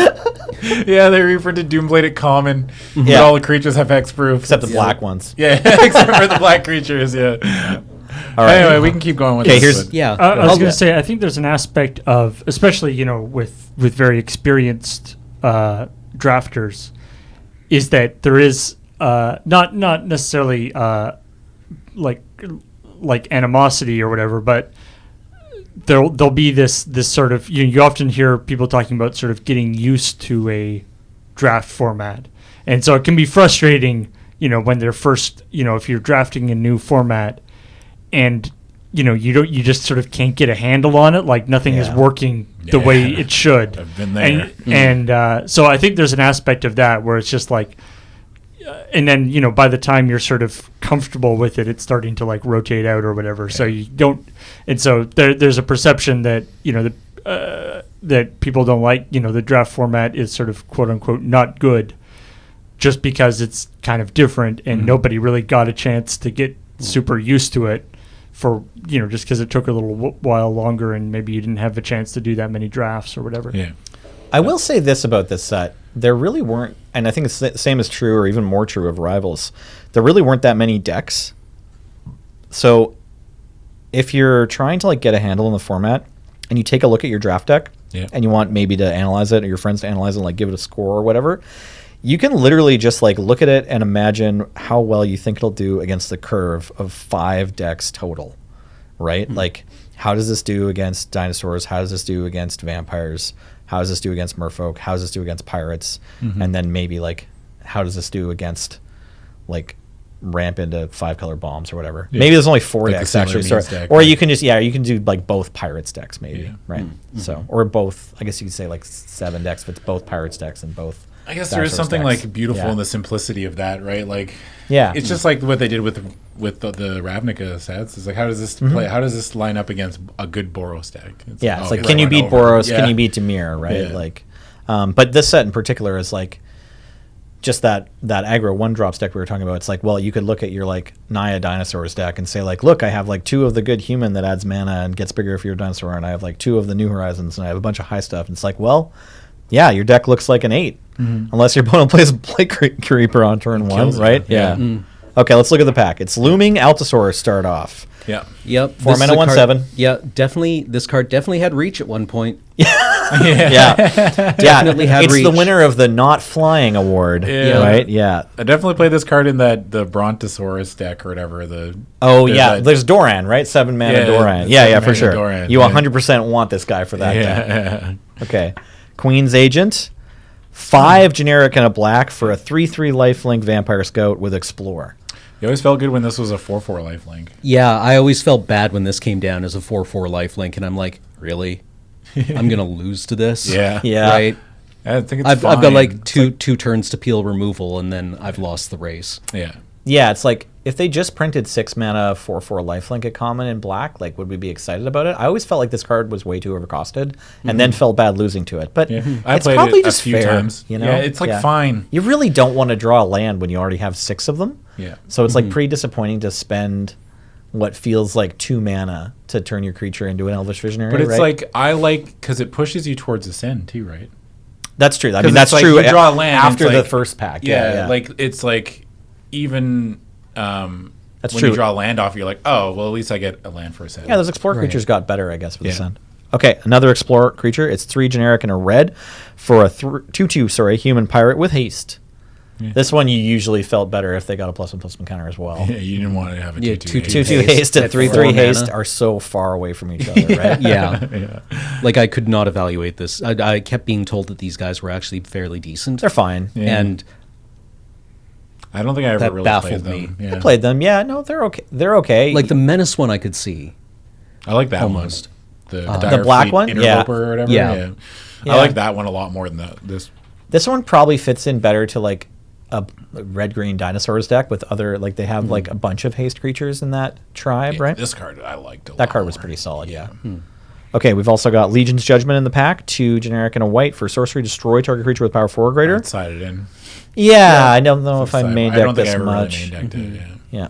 Speaker 3: Yeah, they reprinted Doomblade at common. But
Speaker 1: Yeah.
Speaker 3: all the creatures have hexproof.
Speaker 1: Except the black ones.
Speaker 3: Yeah, except for the black creatures, yeah.
Speaker 1: All right.
Speaker 3: Anyway, we can keep going with
Speaker 1: Okay,
Speaker 3: this.
Speaker 1: here's-
Speaker 3: but-
Speaker 2: Yeah.
Speaker 4: I was
Speaker 1: Okay.
Speaker 4: going to say, I think there's an aspect of, especially with very experienced drafters, is that there is not necessarily like animosity or whatever, but there'll be this sort of you often hear people talking about sort of getting used to a draft format, and so it can be frustrating when they're first if you're drafting a new format and you just sort of can't get a handle on it, like nothing is
Speaker 1: Yeah.
Speaker 4: working the way it should.
Speaker 3: I've been there.
Speaker 4: And so I think there's an aspect of that where it's just like and then by the time you're sort of comfortable with it, it's starting to like rotate out or whatever. So you don't, and so there's a perception that that people don't like. The draft format is sort of quote unquote not good, just because it's kind of different, and nobody really got a chance to get super used to it. For just because it took a little while longer, and maybe you didn't have a chance to do that many drafts or whatever.
Speaker 3: Yeah.
Speaker 1: I will say this about this set. There really weren't, and I think it's the same is true or even more true of Rivals, there really weren't that many decks. So if you're trying to like get a handle on the format and you take a look at your draft deck and you want maybe to analyze it or your friends to analyze it and like give it a score or whatever, you can literally just like look at it and imagine how well you think it'll do against the curve of 5 decks total, right? Like how does this do against dinosaurs? How does this do against vampires? How does this do against merfolk? How does this do against pirates? And then maybe like, how does this do against like ramp into 5-color bombs or whatever?
Speaker 3: Yeah.
Speaker 1: Maybe there's only 4
Speaker 3: Like the
Speaker 1: decks
Speaker 3: Sailor
Speaker 1: actually.
Speaker 3: Means
Speaker 1: Sorry.
Speaker 3: deck,
Speaker 1: Or
Speaker 3: yeah.
Speaker 1: you can just, you can do like both pirates decks maybe,
Speaker 3: Yeah.
Speaker 1: right? So, or both, I guess you could say like 7 decks, but it's both pirates decks and both.
Speaker 3: I guess there is
Speaker 1: dinosaurs
Speaker 3: something
Speaker 1: decks.
Speaker 3: like beautiful
Speaker 1: Yeah.
Speaker 3: in the simplicity of that, right? Like,
Speaker 1: Yeah.
Speaker 3: it's just like what they did with the Ravnica sets. It's like, how does this play? How does this line up against a good Boros deck?
Speaker 1: It's
Speaker 3: oh,
Speaker 1: like,
Speaker 3: it's
Speaker 1: can you
Speaker 3: one
Speaker 1: beat
Speaker 3: over.
Speaker 1: Boros?
Speaker 3: Yeah.
Speaker 1: Can you beat Dimir? Right?
Speaker 3: Yeah.
Speaker 1: Like, but this set in particular is like just that aggro 1-drop deck we were talking about. It's like, well, you could look at your like Naya Dinosaurs deck and say like, look, I have like 2 of the good human that adds mana and gets bigger if you're a dinosaur, and I have like 2 of the New Horizons, and I have a bunch of high stuff. And it's like, well, yeah, your deck looks like an 8, unless your opponent plays a Blight Creeper on turn 1,
Speaker 3: kills it.
Speaker 1: right?
Speaker 3: Yeah.
Speaker 1: Okay, let's look at the pack. It's Looming Altosaurus start off.
Speaker 3: Yeah.
Speaker 2: Yep.
Speaker 1: 4
Speaker 2: this is
Speaker 1: mana,
Speaker 2: a
Speaker 1: 1/7.
Speaker 2: Yeah, definitely. This card definitely had reach at one point.
Speaker 1: Yeah,
Speaker 2: Definitely had
Speaker 1: it's the
Speaker 2: reach.
Speaker 1: winner of the not flying award,
Speaker 3: Yeah.
Speaker 1: right? Yeah.
Speaker 3: I definitely played this card in the Brontosaurus deck or whatever.
Speaker 1: There's Doran, right? 7 mana
Speaker 3: Yeah,
Speaker 1: Doran.
Speaker 3: the
Speaker 1: Yeah,
Speaker 3: 7
Speaker 1: for
Speaker 3: mana
Speaker 1: sure.
Speaker 3: Doran,
Speaker 1: You
Speaker 3: yeah.
Speaker 1: 100% want this guy for that deck.
Speaker 3: Yeah.
Speaker 1: Okay. Queen's Agent, 5 generic and a black for a 3/3 lifelink Vampire Scout with Explore.
Speaker 3: You always felt good when this was a 4/4 lifelink.
Speaker 2: Yeah, I always felt bad when this came down as a 4/4 lifelink, and I'm like, really? I'm gonna lose to this?
Speaker 3: Yeah.
Speaker 1: Yeah.
Speaker 2: Right.
Speaker 3: I think it's
Speaker 2: I've got
Speaker 3: fine.
Speaker 2: like two turns to peel removal, and then I've lost the race.
Speaker 3: Yeah.
Speaker 1: Yeah, it's like if they just printed 6 mana 4/4 lifelink at common in black, like would we be excited about it? I always felt like this card was way too overcosted, and then felt bad losing to it. But
Speaker 3: I
Speaker 1: it's
Speaker 3: played
Speaker 1: probably
Speaker 3: it
Speaker 1: just
Speaker 3: a few
Speaker 1: fair,
Speaker 3: times.
Speaker 1: you know?
Speaker 3: Yeah, it's like fine.
Speaker 1: You really don't want to draw a land when you already have 6 of them.
Speaker 3: Yeah.
Speaker 1: So it's like pretty disappointing to spend what feels like 2 mana to turn your creature into an Elvish Visionary.
Speaker 3: But it's
Speaker 1: right?
Speaker 3: like, I like, because it pushes you towards Ascend too, right?
Speaker 1: That's true. I
Speaker 3: 'Cause
Speaker 1: mean, that's
Speaker 3: it's like
Speaker 1: true.
Speaker 3: you draw a land,
Speaker 1: after
Speaker 3: it's
Speaker 1: the
Speaker 3: like-
Speaker 1: first pack.
Speaker 3: Yeah, like it's like even
Speaker 1: That's
Speaker 3: when
Speaker 1: true.
Speaker 3: you draw a land off, you're like, oh, well, at least I get a land for Ascend.
Speaker 1: Yeah, those Explorer
Speaker 2: Right.
Speaker 1: creatures got better, I guess, with
Speaker 3: Yeah.
Speaker 1: Ascend. Okay, another Explorer creature. It's 3 generic and a red for a 2/2, human pirate with haste.
Speaker 3: Yeah.
Speaker 1: This one you usually felt better if they got a +1/+1 counter as well.
Speaker 3: Yeah, you didn't want to have a
Speaker 2: Yeah,
Speaker 3: 2/2.
Speaker 1: 2/2
Speaker 2: Haste
Speaker 1: haste and
Speaker 2: at
Speaker 1: 3/3
Speaker 2: 4
Speaker 1: haste
Speaker 2: mana.
Speaker 1: are so far away from each other, right?
Speaker 2: Yeah.
Speaker 3: Yeah.
Speaker 2: Like I could not evaluate this. I kept being told that these guys were actually fairly decent.
Speaker 1: They're fine.
Speaker 3: Yeah.
Speaker 2: And
Speaker 3: I don't think I ever
Speaker 2: That
Speaker 3: really
Speaker 2: baffled
Speaker 3: played
Speaker 2: me.
Speaker 3: them. Yeah.
Speaker 1: I played them. Yeah, no, they're okay. They're okay.
Speaker 2: like the Menace one I could see.
Speaker 3: I like that
Speaker 2: Almost.
Speaker 3: one. The,
Speaker 1: The black one? Yeah.
Speaker 3: Interloper or whatever.
Speaker 2: Yeah.
Speaker 1: Yeah.
Speaker 3: I like that one a lot more than this.
Speaker 1: This one probably fits in better to like a red-green dinosaurs deck with other, like they have like a bunch of haste creatures in that tribe,
Speaker 3: Yeah,
Speaker 1: right?
Speaker 3: This card I liked a lot.
Speaker 1: That card was
Speaker 3: more.
Speaker 1: pretty solid, yeah. Okay, we've also got Legion's Judgment in the pack, 2 generic and a white for sorcery, destroy target creature with power 4 or greater.
Speaker 3: I'd side it in.
Speaker 1: Yeah, I don't know if I
Speaker 3: Side-
Speaker 1: main
Speaker 3: I don't
Speaker 1: deck
Speaker 3: think I
Speaker 1: this
Speaker 3: ever
Speaker 1: much.
Speaker 3: really main decked it. Yeah.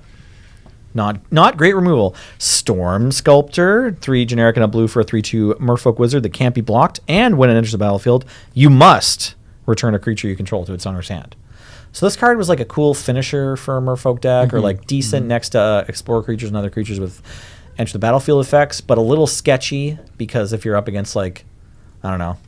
Speaker 1: Yeah. Not great removal. Storm Sculptor, 3 generic and a blue for a 3/2 Merfolk Wizard that can't be blocked, and when it enters the battlefield, you must return a creature you control to its owner's hand. So this card was like a cool finisher for a Merfolk deck, or like decent next to Explorer creatures and other creatures with enter the battlefield effects, but a little sketchy because if you're up against like, I don't know,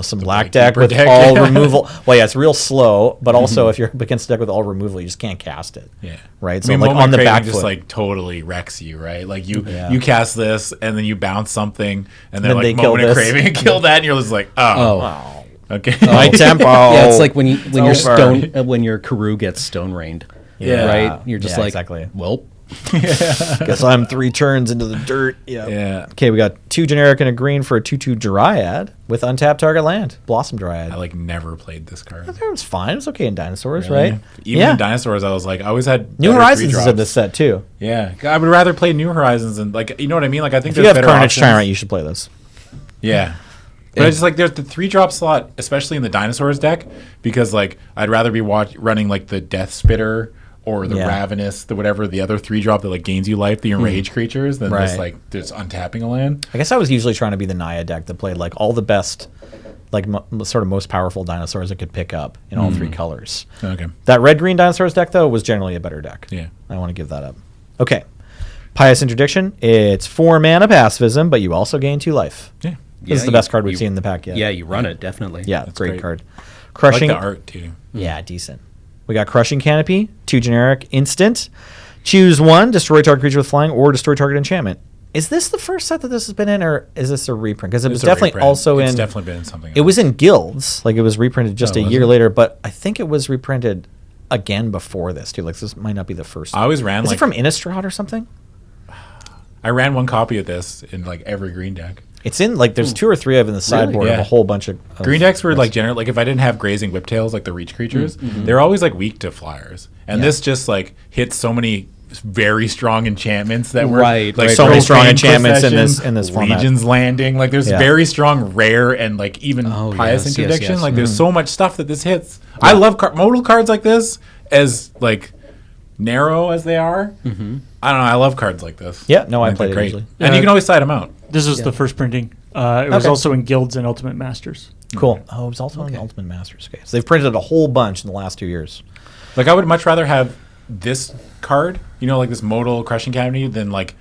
Speaker 1: some black
Speaker 3: Black
Speaker 1: deck
Speaker 3: Keeper
Speaker 1: with
Speaker 3: deck,
Speaker 1: all
Speaker 3: yeah.
Speaker 1: removal. Well, yeah, it's real slow, but also if you're up against a deck with all removal, you just can't cast it.
Speaker 3: Yeah.
Speaker 1: Right.
Speaker 3: I
Speaker 1: So
Speaker 3: mean,
Speaker 1: like
Speaker 3: Moment
Speaker 1: on the
Speaker 3: Craving
Speaker 1: back
Speaker 3: just
Speaker 1: foot.
Speaker 3: like totally wrecks you, right? Like you
Speaker 1: Yeah.
Speaker 3: you cast this and then you bounce something and then
Speaker 1: Then they
Speaker 3: like
Speaker 1: kill
Speaker 3: Moment of
Speaker 1: this.
Speaker 3: Craving and kill that and you're just like, oh,
Speaker 1: Wow.
Speaker 3: okay.
Speaker 1: My tempo.
Speaker 2: Yeah, it's like when your
Speaker 1: over.
Speaker 2: when your Karoo gets stone rained.
Speaker 1: Yeah.
Speaker 2: Right? You're just
Speaker 1: Yeah,
Speaker 2: like,
Speaker 1: exactly.
Speaker 2: well,
Speaker 1: Guess I'm 3 turns into the dirt. Yeah.
Speaker 3: Yeah.
Speaker 1: Okay, we got 2 generic and a green for a 2/2 Dryad with untapped target land. Blossom Dryad.
Speaker 3: I like never played this card.
Speaker 1: It was fine. It was okay in dinosaurs,
Speaker 3: Really?
Speaker 1: right?
Speaker 3: Even
Speaker 1: yeah.
Speaker 3: in Dinosaurs, I was like, I always had
Speaker 1: New
Speaker 3: better
Speaker 1: Horizons is in
Speaker 3: 3-drops.
Speaker 1: this set too.
Speaker 3: Yeah, I would rather play New Horizons and like, you know what I mean? Like, I think
Speaker 1: If you
Speaker 3: there's
Speaker 1: have
Speaker 3: better
Speaker 1: Carnage
Speaker 3: options.
Speaker 1: Tyrant, you should play this.
Speaker 3: Yeah. But I just like there's the 3-drop slot, especially in the Dinosaurs deck, because like I'd rather be running like the Death Spitter or the
Speaker 1: Yeah.
Speaker 3: Ravenous, the whatever the other 3-drop that like gains you life, the Enrage creatures, than just
Speaker 1: Right.
Speaker 3: like just untapping a land.
Speaker 1: I guess I was usually trying to be the Naya deck that played like all the best, like sort of most powerful dinosaurs it could pick up in all 3 colors.
Speaker 3: Okay.
Speaker 1: That red-green dinosaurs deck though was generally a better deck.
Speaker 3: Yeah.
Speaker 1: I want to give that up. Okay. Pious Interdiction. It's 4 mana pacifism, but you also gain 2 life.
Speaker 3: Yeah.
Speaker 1: This is the best card we've seen in the pack yet.
Speaker 2: yeah, you run it definitely.
Speaker 1: Yeah,
Speaker 3: That's
Speaker 1: great
Speaker 3: great.
Speaker 1: card.
Speaker 3: I like
Speaker 1: Crushing.
Speaker 3: the art too.
Speaker 1: Yeah, decent. We got Crushing Canopy, 2 generic, instant. Choose 1, destroy target creature with flying, or destroy target enchantment. Is this the first set that this has been in, or is this a reprint? Because it was
Speaker 3: It's a
Speaker 1: definitely
Speaker 3: reprint.
Speaker 1: also
Speaker 3: It's
Speaker 1: in.
Speaker 3: definitely been in something.
Speaker 1: It was in Guilds, like it was reprinted just
Speaker 3: Oh,
Speaker 1: a
Speaker 3: was
Speaker 1: year
Speaker 3: it?
Speaker 1: later, but I think it was reprinted again before this too. Like this might not be the first.
Speaker 3: I always ran
Speaker 1: Is
Speaker 3: like
Speaker 1: it from Innistrad or something?
Speaker 3: I ran one copy of this in like every green deck.
Speaker 1: It's in like there's 2 or 3 of in the sideboard of
Speaker 3: Yeah.
Speaker 1: a whole bunch of
Speaker 3: Green decks were like generally like if I didn't have grazing whiptails like the reach creatures, they're always like weak to flyers. And
Speaker 1: Yeah.
Speaker 3: this just like hits so many very strong enchantments that were
Speaker 2: Right,
Speaker 3: like
Speaker 2: right,
Speaker 1: so many strong
Speaker 3: Profane
Speaker 1: enchantments in this
Speaker 3: Procession,
Speaker 1: format.
Speaker 3: Legion's Landing. Like there's
Speaker 1: Yeah.
Speaker 3: very strong rare and like even
Speaker 2: Oh,
Speaker 3: Pious
Speaker 2: yes, yes,
Speaker 3: Interdiction.
Speaker 2: yes.
Speaker 3: Like there's so much stuff that this hits. I love modal cards like this as like narrow as they are. I don't know. I love cards like this.
Speaker 1: Yeah, no, I
Speaker 3: think
Speaker 1: played
Speaker 3: they're
Speaker 1: it
Speaker 3: great.
Speaker 1: usually.
Speaker 3: And you can always side them out.
Speaker 4: This was the first printing. It was
Speaker 1: Okay.
Speaker 4: also in Guilds and Ultimate Masters.
Speaker 1: Cool. Oh, it was also on Ultimate Masters. Okay, so they've printed a whole bunch in the last 2 years.
Speaker 3: Like I would much rather have this card, you know, like this modal Crushing Cavity than like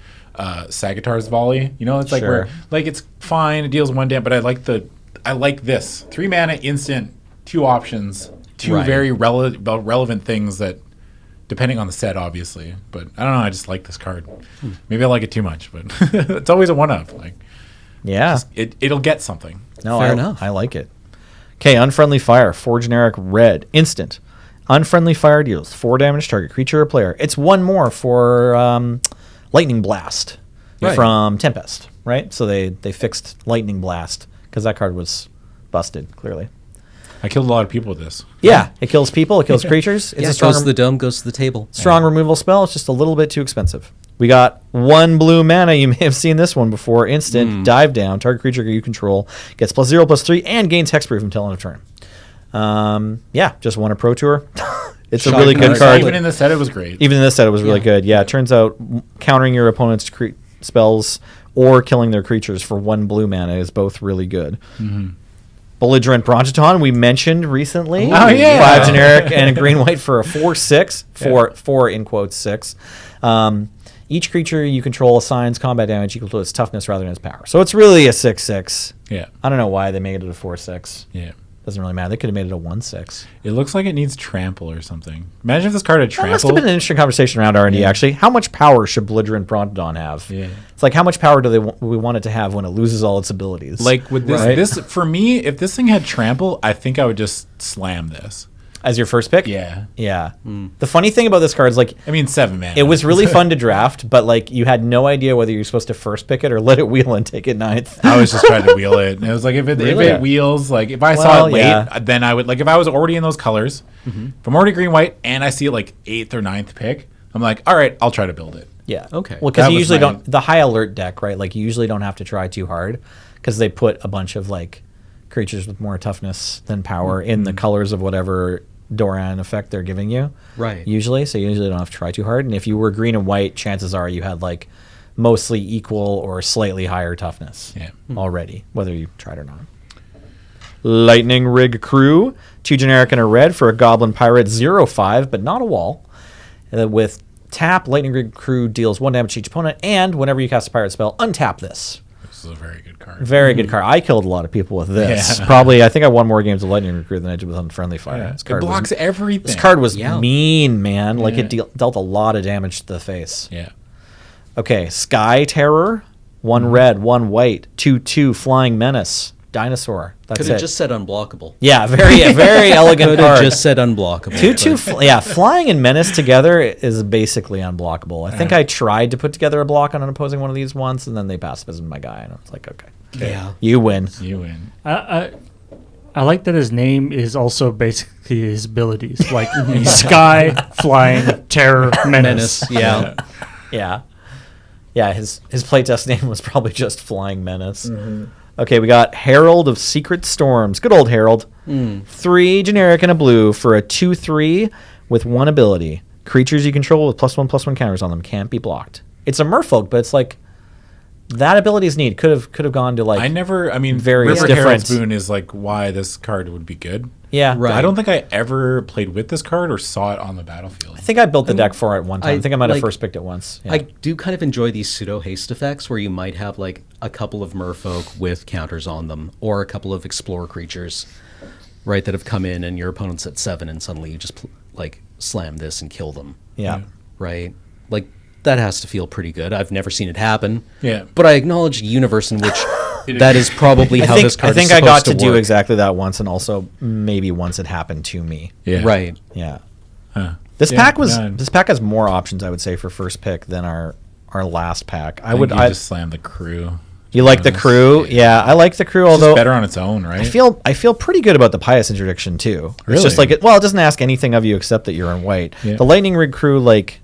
Speaker 3: Sagittari's Volley. You know, it's like
Speaker 1: Sure.
Speaker 3: where like it's fine, it deals 1 damage, but I like this 3 mana instant, 2 options, 2
Speaker 1: Right.
Speaker 3: very relevant things that, depending on the set, obviously. But I don't know, I just like this card. Maybe I like it too much, but it's always a 1-up. Like
Speaker 1: Yeah.
Speaker 3: it'll get something.
Speaker 1: No,
Speaker 2: Fair
Speaker 1: I,
Speaker 2: enough.
Speaker 1: I like it. Okay, Unfriendly Fire, 4 generic red, instant. Unfriendly Fire deals 4 damage to target creature or player. It's 1 more for Lightning Blast
Speaker 2: Right.
Speaker 1: from Tempest, right? So they fixed Lightning Blast because that card was busted, clearly.
Speaker 3: I killed a lot of people with this.
Speaker 1: Yeah, it kills people, it kills creatures. It's
Speaker 2: Yeah,
Speaker 1: a
Speaker 2: it
Speaker 1: strong,
Speaker 2: goes to the dome, goes to the table.
Speaker 1: strong removal spell. It's just a little bit too expensive. We got 1 blue mana. You may have seen this one before. Instant, dive down. Target creature you control gets +0/+3 and gains hexproof until end of turn. Yeah, just won a Pro Tour. It's a really good
Speaker 2: card.
Speaker 1: card.
Speaker 3: Even in the set, it was great.
Speaker 1: Even in this set, it was really good. Yeah, it turns out countering your opponent's spells or killing their creatures for 1 blue mana is both really good. Belligerent Bronchiton, we mentioned recently.
Speaker 3: Oh, yeah.
Speaker 1: 5 generic and a green-white for a 4/6. 4 in quotes 6. Each creature you control assigns combat damage equal to its toughness rather than its power. So it's really a 6/6.
Speaker 3: Yeah.
Speaker 1: I don't know why they made it a 4/6.
Speaker 3: Yeah.
Speaker 1: Doesn't really matter. They could have made it a 1/6.
Speaker 3: It looks like it needs trample or something. Imagine if this card had
Speaker 1: That
Speaker 3: trample.
Speaker 1: must have been an interesting conversation around R&D, actually. How much power should Belligerent Bronchiton have?
Speaker 3: Yeah.
Speaker 1: It's like, how much power do we want it to have when it loses all its abilities?
Speaker 3: Like with this,
Speaker 1: Right.
Speaker 3: this for me, if this thing had trample, I think I would just slam this.
Speaker 1: As your first pick?
Speaker 3: Yeah.
Speaker 1: Yeah. The funny thing about this card is, like,
Speaker 3: I mean, 7 mana.
Speaker 1: it was really fun to draft, but, like, you had no idea whether you're supposed to first pick it or let it wheel and take it 9th.
Speaker 3: I was just trying to wheel it. And it was like, if
Speaker 1: Really?
Speaker 3: it wheels, like, if I
Speaker 1: Well,
Speaker 3: saw it late,
Speaker 1: yeah.
Speaker 3: then I would, like, if I was already in those colors, if I'm already green, white, and I see it, like, 8th or 9th pick, I'm like, all right, I'll try to build it.
Speaker 1: Yeah.
Speaker 2: Okay.
Speaker 1: Well, because
Speaker 3: That
Speaker 1: you
Speaker 3: was
Speaker 1: usually
Speaker 3: my-
Speaker 1: don't, the high alert deck, right? Like, you usually don't have to try too hard because they put a bunch of, like, creatures with more toughness than power in the colors of whatever Doran effect they're giving you.
Speaker 2: Right.
Speaker 1: Usually. So you usually don't have to try too hard. And if you were green and white, chances are you had, like, mostly equal or slightly higher toughness
Speaker 3: Yeah.
Speaker 1: already, whether you tried or not. Lightning Rig Crew, 2 generic and a red for a Goblin Pirate, 0/5, but not a wall. With tap, Lightning Rig Crew deals 1 damage to each opponent, and whenever you cast a pirate spell, untap this.
Speaker 3: This is a very good card.
Speaker 1: Very good card. I killed a lot of people with this.
Speaker 3: Yeah.
Speaker 1: Probably, I think I won more games with Lightning Rig Crew than I did with Unfriendly Fire.
Speaker 3: Yeah.
Speaker 1: This
Speaker 3: It
Speaker 1: card
Speaker 3: blocks everything.
Speaker 1: This card was
Speaker 2: Yeah.
Speaker 1: mean, man. Like,
Speaker 3: Yeah.
Speaker 1: it dealt a lot of damage to the face.
Speaker 3: Yeah.
Speaker 1: Okay, Sky Terror, 1 red, 1 white, 2/2 Flying Menace, Dinosaur. That's
Speaker 2: Could
Speaker 1: it.
Speaker 2: have just said unblockable.
Speaker 1: Yeah, very elegant
Speaker 2: Could have
Speaker 1: card.
Speaker 2: just said unblockable.
Speaker 1: 2/2, yeah, Flying and Menace together is basically unblockable. I think I tried to put together a block on an opposing one of these once, and then they pacifism my guy, and I was like, okay,
Speaker 2: Yeah.
Speaker 1: you win.
Speaker 3: You win.
Speaker 4: I like that his name is also basically his abilities, like Sky, Flying, Terror, Menace.
Speaker 2: Yeah.
Speaker 1: Yeah, his playtest name was probably just Flying Menace. Okay, we got Herald of Secret Storms. Good old Herald. 3 generic and a blue for a 2/3 with 1 ability. Creatures you control with +1/+1 counters on them can't be blocked. It's a merfolk, but it's like that ability is neat. Could have gone to, like,
Speaker 3: I mean,
Speaker 1: various
Speaker 3: River Herald's
Speaker 1: different-
Speaker 3: Boon is like why this card would be good.
Speaker 1: yeah.
Speaker 2: Right.
Speaker 3: I don't think I ever played with this card or saw it on the battlefield.
Speaker 1: I think I built the deck for it one time. I think I might have
Speaker 2: like-
Speaker 1: first picked it once. Yeah.
Speaker 2: I do kind of enjoy these pseudo haste effects where you might have like a couple of merfolk with counters on them or a couple of explore creatures, right, that have come in and your opponent's at 7 and suddenly you just like slam this and kill them,
Speaker 1: yeah.
Speaker 2: right? Like that has to feel pretty good. I've never seen it happen.
Speaker 3: Yeah.
Speaker 2: But I acknowledge a universe in which that is probably how this card
Speaker 1: I think
Speaker 2: is
Speaker 1: I
Speaker 2: supposed
Speaker 1: got to do
Speaker 2: work.
Speaker 1: exactly that once, and also maybe once it happened to me.
Speaker 3: Yeah.
Speaker 2: Right.
Speaker 1: Yeah.
Speaker 3: Huh.
Speaker 1: This
Speaker 3: Yeah,
Speaker 1: pack was
Speaker 3: no,
Speaker 1: this pack has more options, I would say, for first pick than our last pack.
Speaker 3: I would just slam the crew.
Speaker 1: you like the crew? Yeah, I like the crew.
Speaker 3: It's
Speaker 1: Although
Speaker 3: just better on its own, right?
Speaker 1: I feel pretty good about the Pious interdiction too. It's
Speaker 3: Really?
Speaker 1: just like it doesn't ask anything of you except that you're in white.
Speaker 3: Yeah.
Speaker 1: The Lightning Rig crew like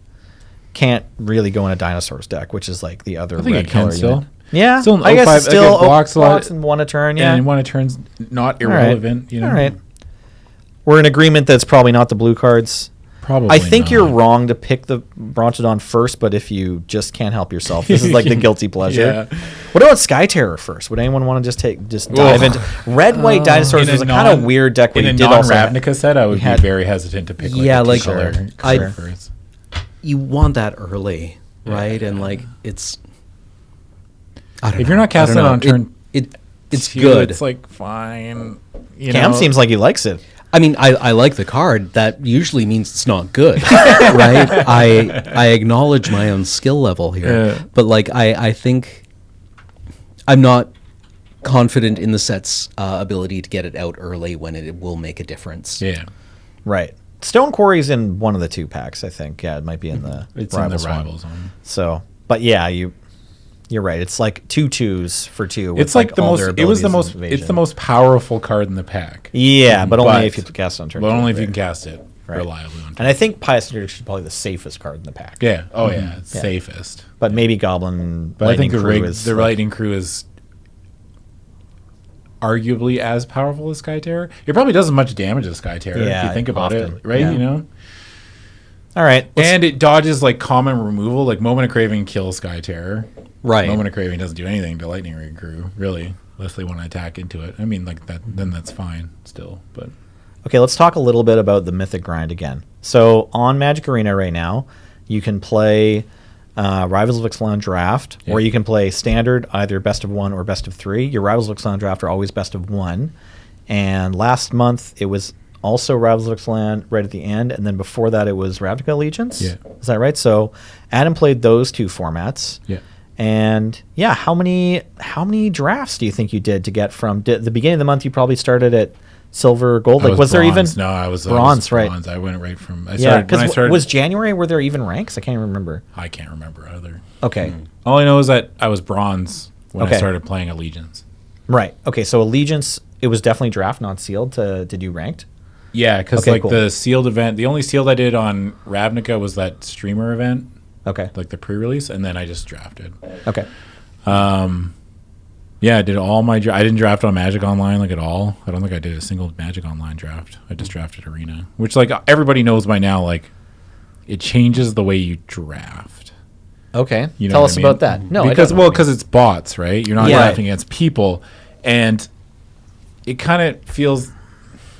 Speaker 1: can't really go in a dinosaurs deck, which is like the other
Speaker 3: I think
Speaker 1: red
Speaker 3: it can
Speaker 1: color
Speaker 3: still.
Speaker 1: unit. Yeah,
Speaker 3: Still an
Speaker 1: I guess
Speaker 3: 05,
Speaker 1: it's still
Speaker 3: like it blocks a lot-
Speaker 1: blocks and 1 a turn. Yeah,
Speaker 3: And when it turns not
Speaker 1: All right.
Speaker 3: irrelevant, you know.
Speaker 1: All right. We're in agreement that's probably not the blue cards.
Speaker 3: Probably.
Speaker 1: I think
Speaker 3: not.
Speaker 1: you're wrong to pick the Bronchodon first, but if you just can't help yourself, this is like the guilty pleasure.
Speaker 3: Yeah.
Speaker 1: What about Sky Terror first? Would anyone want to just dive into Red White Dinosaurs?
Speaker 3: In
Speaker 1: Was
Speaker 3: a
Speaker 1: a kind of
Speaker 3: non-
Speaker 1: weird deck where
Speaker 3: In
Speaker 1: you
Speaker 3: a
Speaker 1: did also have-
Speaker 3: non-Ravnica set, I would
Speaker 1: you had-
Speaker 3: be very hesitant to pick.
Speaker 2: Yeah,
Speaker 3: a
Speaker 2: like,
Speaker 3: two-color
Speaker 2: I-
Speaker 3: card first.
Speaker 2: You want that early, right? And like it's I don't
Speaker 3: If
Speaker 2: know.
Speaker 3: you're not
Speaker 2: I don't
Speaker 3: casting it
Speaker 2: know.
Speaker 3: on turn
Speaker 2: it's
Speaker 3: two,
Speaker 2: good.
Speaker 3: It's like fine. You
Speaker 1: Cam
Speaker 3: know?
Speaker 1: seems like he likes it.
Speaker 2: I mean, I like the card. That usually means it's not good, right? I acknowledge my own skill level here,
Speaker 3: Yeah.
Speaker 2: but like I think I'm not confident in the set's ability to get it out early when it will make a difference.
Speaker 3: Yeah.
Speaker 1: Right. Stone Quarry's in one of the 2 packs, I think. Yeah, it might be in the
Speaker 3: It's
Speaker 1: Rivals
Speaker 3: in the
Speaker 1: one.
Speaker 3: Rivals one.
Speaker 1: So, but yeah, you're right. It's like 2 2s for 2. with
Speaker 3: It's like the
Speaker 1: all
Speaker 3: most.
Speaker 1: their
Speaker 3: It was the
Speaker 1: abilities
Speaker 3: most.
Speaker 1: and
Speaker 3: It's
Speaker 1: evasion.
Speaker 3: the most powerful card in the pack.
Speaker 1: Yeah, but only
Speaker 3: But-
Speaker 1: if you cast it on turn.
Speaker 3: But
Speaker 1: 2.
Speaker 3: only if you can cast it
Speaker 1: Right.
Speaker 3: reliably on turn.
Speaker 1: And I think Pious Interdiction is probably the safest card in the pack.
Speaker 3: Yeah. Oh yeah. It's
Speaker 1: Yeah.
Speaker 3: safest.
Speaker 1: But maybe Goblin
Speaker 3: But I think
Speaker 1: Lightning Crew is
Speaker 3: the
Speaker 1: like-
Speaker 3: Lightning Crew is arguably as powerful as Sky Terror. It probably does as much damage as Sky Terror if you think about
Speaker 1: often.
Speaker 3: it, right?
Speaker 1: Yeah.
Speaker 3: You know.
Speaker 1: All right.
Speaker 3: And it dodges like common removal. Like Moment of Craving kills Sky Terror.
Speaker 2: Right.
Speaker 3: Moment of Craving doesn't do anything to Lightning Rig Crew, really, unless they want to attack into it. I mean, like that, then that's fine still. But
Speaker 1: Okay, let's talk a little bit about the Mythic grind again. So on Magic Arena right now, you can play Rivals of Ixalan Draft, or you can play Standard, either Best of 1 or Best of 3. Your Rivals of Ixalan Draft are always Best of 1. And last month, it was also Rivals of Ixalan right at the end, and then before that, it was Ravnica Allegiance.
Speaker 3: Yeah.
Speaker 1: Is that right? So Adam played those two formats.
Speaker 3: yeah.
Speaker 1: And yeah, how many drafts do you think you did to get from the beginning of the month? You probably started at silver, gold.
Speaker 3: I
Speaker 1: Like, was there even
Speaker 3: bronze. No, I was
Speaker 1: bronze? Right.
Speaker 3: Bronze. I went right from.
Speaker 1: Yeah,
Speaker 3: When I started,
Speaker 1: was January, were there even ranks? I can't even remember.
Speaker 3: I can't remember either.
Speaker 1: Okay.
Speaker 3: All I know is that I was bronze when
Speaker 1: Okay.
Speaker 3: I started playing Allegiance.
Speaker 1: Right. Okay. So Allegiance, it was definitely draft, not sealed. To do ranked.
Speaker 3: Yeah, because
Speaker 1: Okay,
Speaker 3: like
Speaker 1: cool.
Speaker 3: the sealed event, the only sealed I did on Ravnica was that streamer event,
Speaker 1: Okay.
Speaker 3: like the pre-release, and then I just drafted.
Speaker 1: Okay.
Speaker 3: Yeah, I did all my. I didn't draft on Magic Online like at all. I don't think I did a single Magic Online draft. I just drafted Arena, which like everybody knows by now. Like, it changes the way you draft.
Speaker 1: Okay.
Speaker 3: You know
Speaker 1: Tell
Speaker 3: what
Speaker 1: us
Speaker 3: I mean?
Speaker 1: about that. No,
Speaker 3: because
Speaker 1: I don't know what you mean.
Speaker 3: it's bots, right? You're not
Speaker 1: Yeah.
Speaker 3: drafting against people, and it kind of feels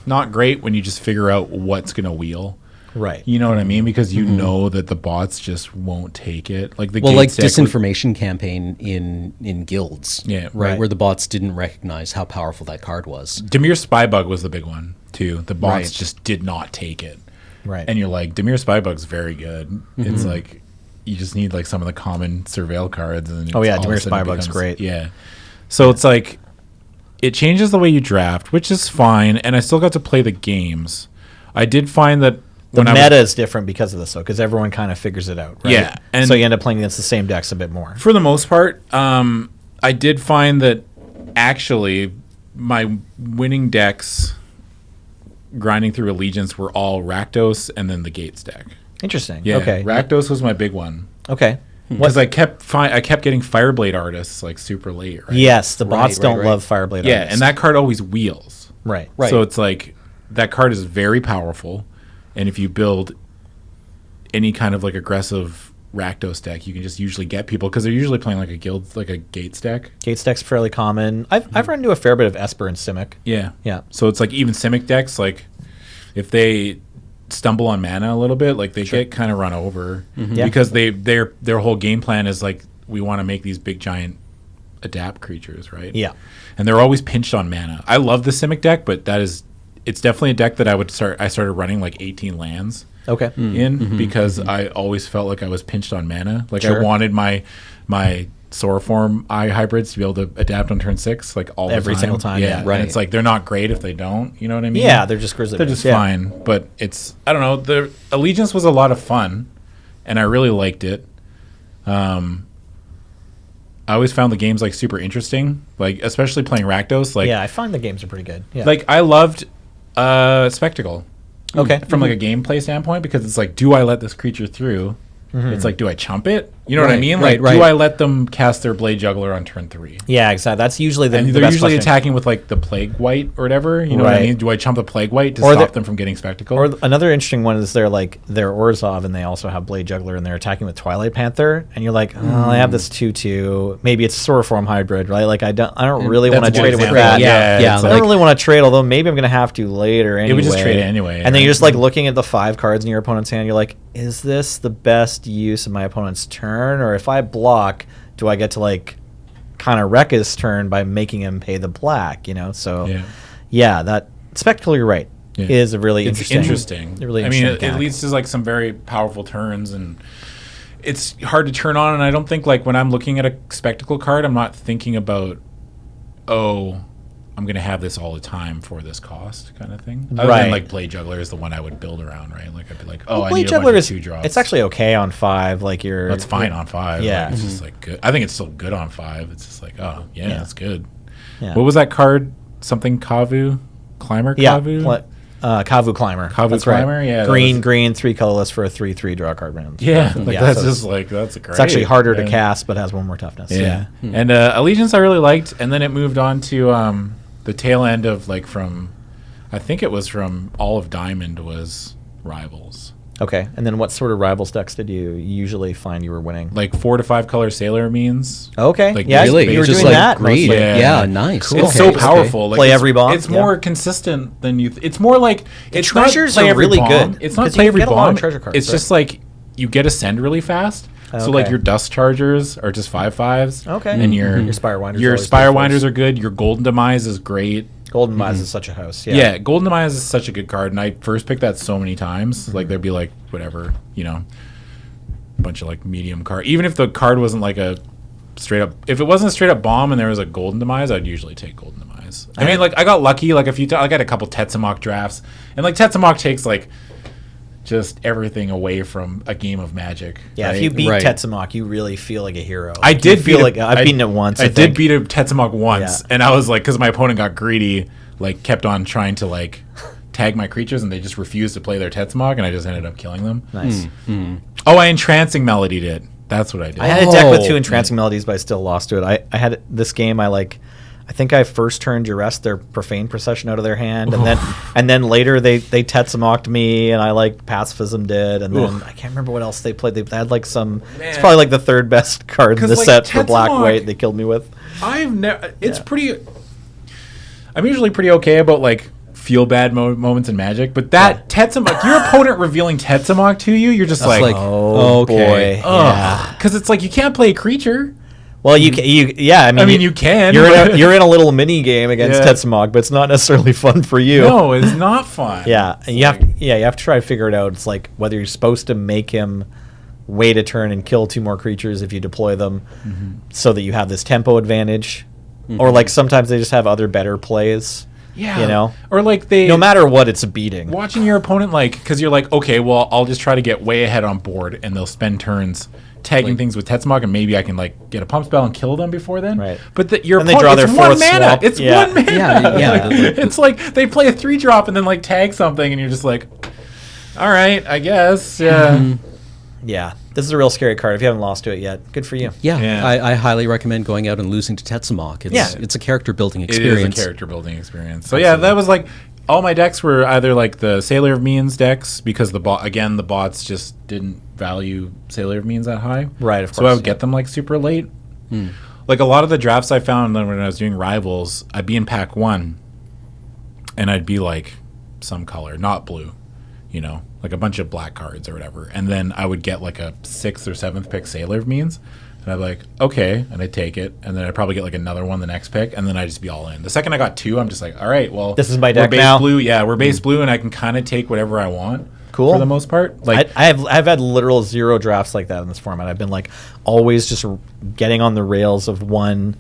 Speaker 3: not great when you just figure out what's gonna wheel.
Speaker 1: Right.
Speaker 3: You know what I mean? Because you know that the bots just won't take it. Like the
Speaker 2: Well, like
Speaker 3: Gates deck was-
Speaker 2: disinformation campaign in guilds.
Speaker 3: Yeah.
Speaker 2: Right. Where the bots didn't recognize how powerful that card was.
Speaker 3: Demir Spybug was the big one too. The bots
Speaker 2: Right.
Speaker 3: just did not take it.
Speaker 1: Right.
Speaker 3: And you're like, Demir Spybug's very good. It's like you just need like some of the common surveil cards. And
Speaker 1: Oh, yeah,
Speaker 3: all of a
Speaker 1: Demir
Speaker 3: sudden it
Speaker 1: Spybug's
Speaker 3: becomes-
Speaker 1: great.
Speaker 3: Yeah. So it's like it changes the way you draft, which is fine. And I still got to play the games. I did find that
Speaker 1: the
Speaker 3: when
Speaker 1: meta is different because of this, though, because everyone kind of figures it out, right?
Speaker 3: Yeah, and-
Speaker 1: so you end up playing against the same decks a bit more.
Speaker 3: for the most part, I did find that actually my winning decks grinding through Allegiance were all Rakdos and then the Gates deck.
Speaker 1: Interesting.
Speaker 3: Yeah,
Speaker 1: Okay.
Speaker 3: Rakdos was my big one
Speaker 1: Okay.
Speaker 3: because I kept getting Fireblade Artists like super late. Right?
Speaker 1: Yes, the bots
Speaker 2: Right,
Speaker 1: don't
Speaker 2: right.
Speaker 1: love Fireblade.
Speaker 3: yeah,
Speaker 1: Artists.
Speaker 3: and that card always wheels.
Speaker 1: right.
Speaker 2: Right.
Speaker 3: So it's like that card is very powerful, and if you build any kind of like aggressive Rakdos deck, you can just usually get people because they're usually playing like a guild, like a Gates deck.
Speaker 1: Gates deck's fairly common. I've run into a fair bit of Esper and Simic.
Speaker 3: Yeah.
Speaker 1: Yeah.
Speaker 3: So it's like even Simic decks, like if they stumble on mana a little bit, like they get kind of run over
Speaker 1: Yeah.
Speaker 3: because their whole game plan is like we want to make these big giant adapt creatures, right?
Speaker 1: Yeah.
Speaker 3: And they're always pinched on mana. I love the Simic deck, but it's definitely a deck that I started running like 18 lands
Speaker 1: Okay.
Speaker 3: in because I always felt like I was pinched on mana. Like
Speaker 1: Sure.
Speaker 3: I wanted my Sauroform eye hybrids to be able to adapt on turn 6 like all
Speaker 1: Every
Speaker 3: the time.
Speaker 1: single time, yeah.
Speaker 2: Right.
Speaker 3: And it's like they're not great if they don't, you know what I mean?
Speaker 1: Yeah, they're just grizzly.
Speaker 3: They're
Speaker 1: bears.
Speaker 3: just
Speaker 1: Yeah.
Speaker 3: fine, but it's I don't know, the Allegiance was a lot of fun and I really liked it. I always found the games like super interesting, like especially playing Rakdos, like
Speaker 1: Yeah, I find the games are pretty good. Yeah.
Speaker 3: like I loved Spectacle.
Speaker 1: okay.
Speaker 3: From like a gameplay standpoint, because it's like, do I let this creature through? It's like, do I chump it? You know what I
Speaker 2: Right,
Speaker 3: mean?
Speaker 2: right,
Speaker 3: Like, do
Speaker 2: right.
Speaker 3: I let them cast their Blade Juggler on turn 3?
Speaker 1: Yeah, exactly. That's usually the
Speaker 3: And
Speaker 1: the
Speaker 3: they're
Speaker 1: best
Speaker 3: usually
Speaker 1: question.
Speaker 3: attacking with like the Plague White or whatever. You know what I
Speaker 1: Right.
Speaker 3: mean? Do I chump the Plague White to
Speaker 1: Or
Speaker 3: stop
Speaker 1: the-
Speaker 3: them from getting Spectacle?
Speaker 1: Or another interesting one is they're Orzhov and they also have Blade Juggler and they're attacking with Twilight Panther and you're like, oh, I have this 2/2. Maybe it's a Sauroform hybrid, right? Like I don't really want to
Speaker 3: That's one
Speaker 1: trade it with
Speaker 3: example.
Speaker 1: that.
Speaker 3: Yeah,
Speaker 2: yeah,
Speaker 3: it's
Speaker 1: I
Speaker 3: like-
Speaker 1: don't really want to trade, although maybe I'm going to have to later anyway.
Speaker 3: would just trade it anyway,
Speaker 1: And then you're
Speaker 3: right?
Speaker 1: just like looking at the 5 cards in your opponent's hand. You're like, is this the best use of my opponent's turn? Or if I block, do I get to like kind of wreck his turn by making him pay the black, you know? So yeah, that Spectacle, you're right,
Speaker 3: Yeah.
Speaker 1: is a really
Speaker 3: it's
Speaker 1: interesting.
Speaker 3: interesting.
Speaker 1: Really
Speaker 3: I mean,
Speaker 1: interesting
Speaker 3: it
Speaker 1: mechanic.
Speaker 3: leads to like some very powerful turns, and it's hard to turn on. And I don't think like when I'm looking at a Spectacle card, I'm not thinking about, oh, I'm gonna have this all the time for this cost kind of thing. Other
Speaker 1: Right.
Speaker 3: than like Blade Juggler is the one I would build around, right? Like I'd be like, oh, I
Speaker 1: Blade
Speaker 3: need a
Speaker 1: Juggler
Speaker 3: bunch
Speaker 1: is
Speaker 3: of 2-drops.
Speaker 1: it's actually okay on 5. Like you're
Speaker 3: that's fine on 5.
Speaker 1: Yeah.
Speaker 3: Like, it's just like good. I think it's still good on 5. It's just like, oh yeah,
Speaker 1: Yeah.
Speaker 3: it's good.
Speaker 1: Yeah.
Speaker 3: What was that card? Something Kavu, Climber
Speaker 1: Yeah,
Speaker 3: Kavu.
Speaker 1: Kavu Climber.
Speaker 3: Kavu
Speaker 1: That's
Speaker 3: Climber?
Speaker 1: right.
Speaker 3: Yeah, that
Speaker 1: Green,
Speaker 3: was-
Speaker 1: green, 3 colorless for a 3/3 draw card round.
Speaker 3: Yeah, like
Speaker 1: Yeah,
Speaker 3: that's
Speaker 1: so
Speaker 3: just like that's a great.
Speaker 1: it's actually harder to
Speaker 3: yeah.
Speaker 1: cast, but has 1 more toughness.
Speaker 3: Yeah, and Allegiance I really liked, and then it moved on to the tail end of like from, I think it was from all of Diamond was Rivals.
Speaker 1: Okay, and then what sort of Rivals decks did you usually find you were winning?
Speaker 3: Like 4 to 5 color Sailor means.
Speaker 1: Okay,
Speaker 3: Like
Speaker 1: yeah,
Speaker 2: really?
Speaker 1: you were
Speaker 2: Just
Speaker 1: doing
Speaker 2: like
Speaker 1: that.
Speaker 2: greed.
Speaker 1: mostly.
Speaker 3: Yeah.
Speaker 2: Yeah, nice.
Speaker 1: Cool.
Speaker 3: It's so
Speaker 1: Okay,
Speaker 3: powerful. Like
Speaker 1: Play
Speaker 3: it's-
Speaker 1: every bomb?
Speaker 3: It's
Speaker 1: Yeah.
Speaker 3: more consistent than you. It's more like it's not
Speaker 1: treasures
Speaker 3: play
Speaker 1: are
Speaker 3: every
Speaker 1: really
Speaker 3: bomb.
Speaker 1: good,
Speaker 3: It's not
Speaker 1: 'cause
Speaker 3: play
Speaker 1: you
Speaker 3: every
Speaker 1: get a lot of
Speaker 3: bomb.
Speaker 1: treasure cards,
Speaker 3: It's
Speaker 1: right?
Speaker 3: just like you get ascend really fast. So like
Speaker 1: Okay.
Speaker 3: your dust chargers are just 5/5s.
Speaker 1: Okay.
Speaker 3: And
Speaker 1: Your Spire Winders
Speaker 3: Your
Speaker 1: always
Speaker 3: Spire
Speaker 1: good
Speaker 3: Winders
Speaker 1: first.
Speaker 3: are good. Your Golden Demise is great.
Speaker 1: Golden Mize is such a house.
Speaker 3: Yeah. Golden Demise is such a good card, and I first picked that so many times.
Speaker 1: Mm-hmm.
Speaker 3: Like there'd be like whatever, a bunch of like medium card. Even if the card wasn't like a straight up, if it wasn't a straight up bomb and there was a Golden Demise, I'd usually take Golden Demise. I mean, like I got lucky like a few times. I got a couple Tetsamok drafts, and like Tetsamok takes like just everything away from a game of Magic.
Speaker 1: Yeah,
Speaker 3: right?
Speaker 1: if you beat
Speaker 2: Right.
Speaker 1: Tetsamok, you really feel like a hero.
Speaker 3: I
Speaker 1: You
Speaker 3: did
Speaker 1: feel
Speaker 3: beat
Speaker 1: like I've beaten it once.
Speaker 3: I did
Speaker 1: think.
Speaker 3: beat a Tetsamok once,
Speaker 1: Yeah.
Speaker 3: and I was like, because my opponent got greedy, like kept on trying to like tag my creatures, and they just refused to play their Tetsamok, and I just ended up killing them.
Speaker 1: Nice.
Speaker 3: Oh, I entrancing melodied it. That's what I did.
Speaker 1: I had a deck with
Speaker 2: Oh.
Speaker 1: 2 entrancing melodies, but I still lost to it. I had this game. I think I first turned Duress their Profane Procession out of their hand, and then later they Tetsamoked me, and I like Pacifism did, and then
Speaker 3: Oof.
Speaker 1: I can't remember what else they played. They had like some. It's
Speaker 3: Man.
Speaker 1: probably like the third best card in
Speaker 3: 'Cause,
Speaker 1: the
Speaker 3: like,
Speaker 1: set for black
Speaker 3: Tetsamok-
Speaker 1: white. They killed me with.
Speaker 3: I've never. It's
Speaker 1: Yeah.
Speaker 3: pretty. I'm usually pretty okay about like feel bad moments in Magic, but that Tetsamok, your opponent revealing Tetsamok to you, you're just like,
Speaker 2: like,
Speaker 1: Oh
Speaker 2: okay.
Speaker 1: boy, yeah.
Speaker 3: because it's like you can't play a creature.
Speaker 1: Well, yeah. I mean,
Speaker 3: you can.
Speaker 1: You're in a little mini game against
Speaker 3: Yeah.
Speaker 1: Tetsamok, but it's not necessarily fun for you.
Speaker 3: No, it's not fun.
Speaker 1: Yeah,
Speaker 3: It's
Speaker 1: and you
Speaker 3: like-
Speaker 1: have to try to figure it out. It's like whether you're supposed to make him wait a turn and kill 2 more creatures if you deploy them, so that you have this tempo advantage, or like sometimes they just have other better plays.
Speaker 3: Yeah, or like they.
Speaker 1: No matter what, it's a beating.
Speaker 3: Watching your opponent, like, because you're like, okay, well, I'll just try to get way ahead on board, and they'll spend turns tagging things with Tetsamok, and maybe I can like get a pump spell and kill them before then.
Speaker 1: Right.
Speaker 3: But your
Speaker 1: And they
Speaker 3: opponent,
Speaker 1: draw
Speaker 3: it's
Speaker 1: their
Speaker 3: one
Speaker 1: fourth
Speaker 3: mana.
Speaker 1: swamp.
Speaker 3: It's
Speaker 1: Yeah.
Speaker 3: one mana.
Speaker 2: Yeah.
Speaker 3: It's like they play a 3-drop and then like tag something, and you're just like, all right, I guess. Yeah.
Speaker 1: Yeah, this is a real scary card. If you haven't lost to it yet, good for you.
Speaker 2: Yeah,
Speaker 3: Yeah.
Speaker 2: I highly recommend going out and losing to Tetsamok. It's a character building
Speaker 3: It
Speaker 2: experience.
Speaker 3: is a character building experience. So yeah, that was like all my decks were either like the Sailor of Means decks because the bots just didn't value Sailor of Means that high.
Speaker 1: Right, of
Speaker 3: So I
Speaker 1: course,
Speaker 3: would get them like super late. Like a lot of the drafts I found when I was doing Rivals, I'd be in pack 1 and I'd be like some color, not blue, like a bunch of black cards or whatever. And then I would get like a 6th or 7th pick Sailor of Means. And I'd be like, okay, and I'd take it, and then I'd probably get like another one the next pick, and then I'd just be all in. The second I got 2, I'm just like, all right, well,
Speaker 1: This is my
Speaker 3: we're
Speaker 1: deck
Speaker 3: base
Speaker 1: now.
Speaker 3: blue, yeah, we're base blue, and I can kind of take whatever I want.
Speaker 1: Cool.
Speaker 3: For the most part, like
Speaker 1: I've had literal 0 drafts like that in this format. I've been like always just getting on the rails of one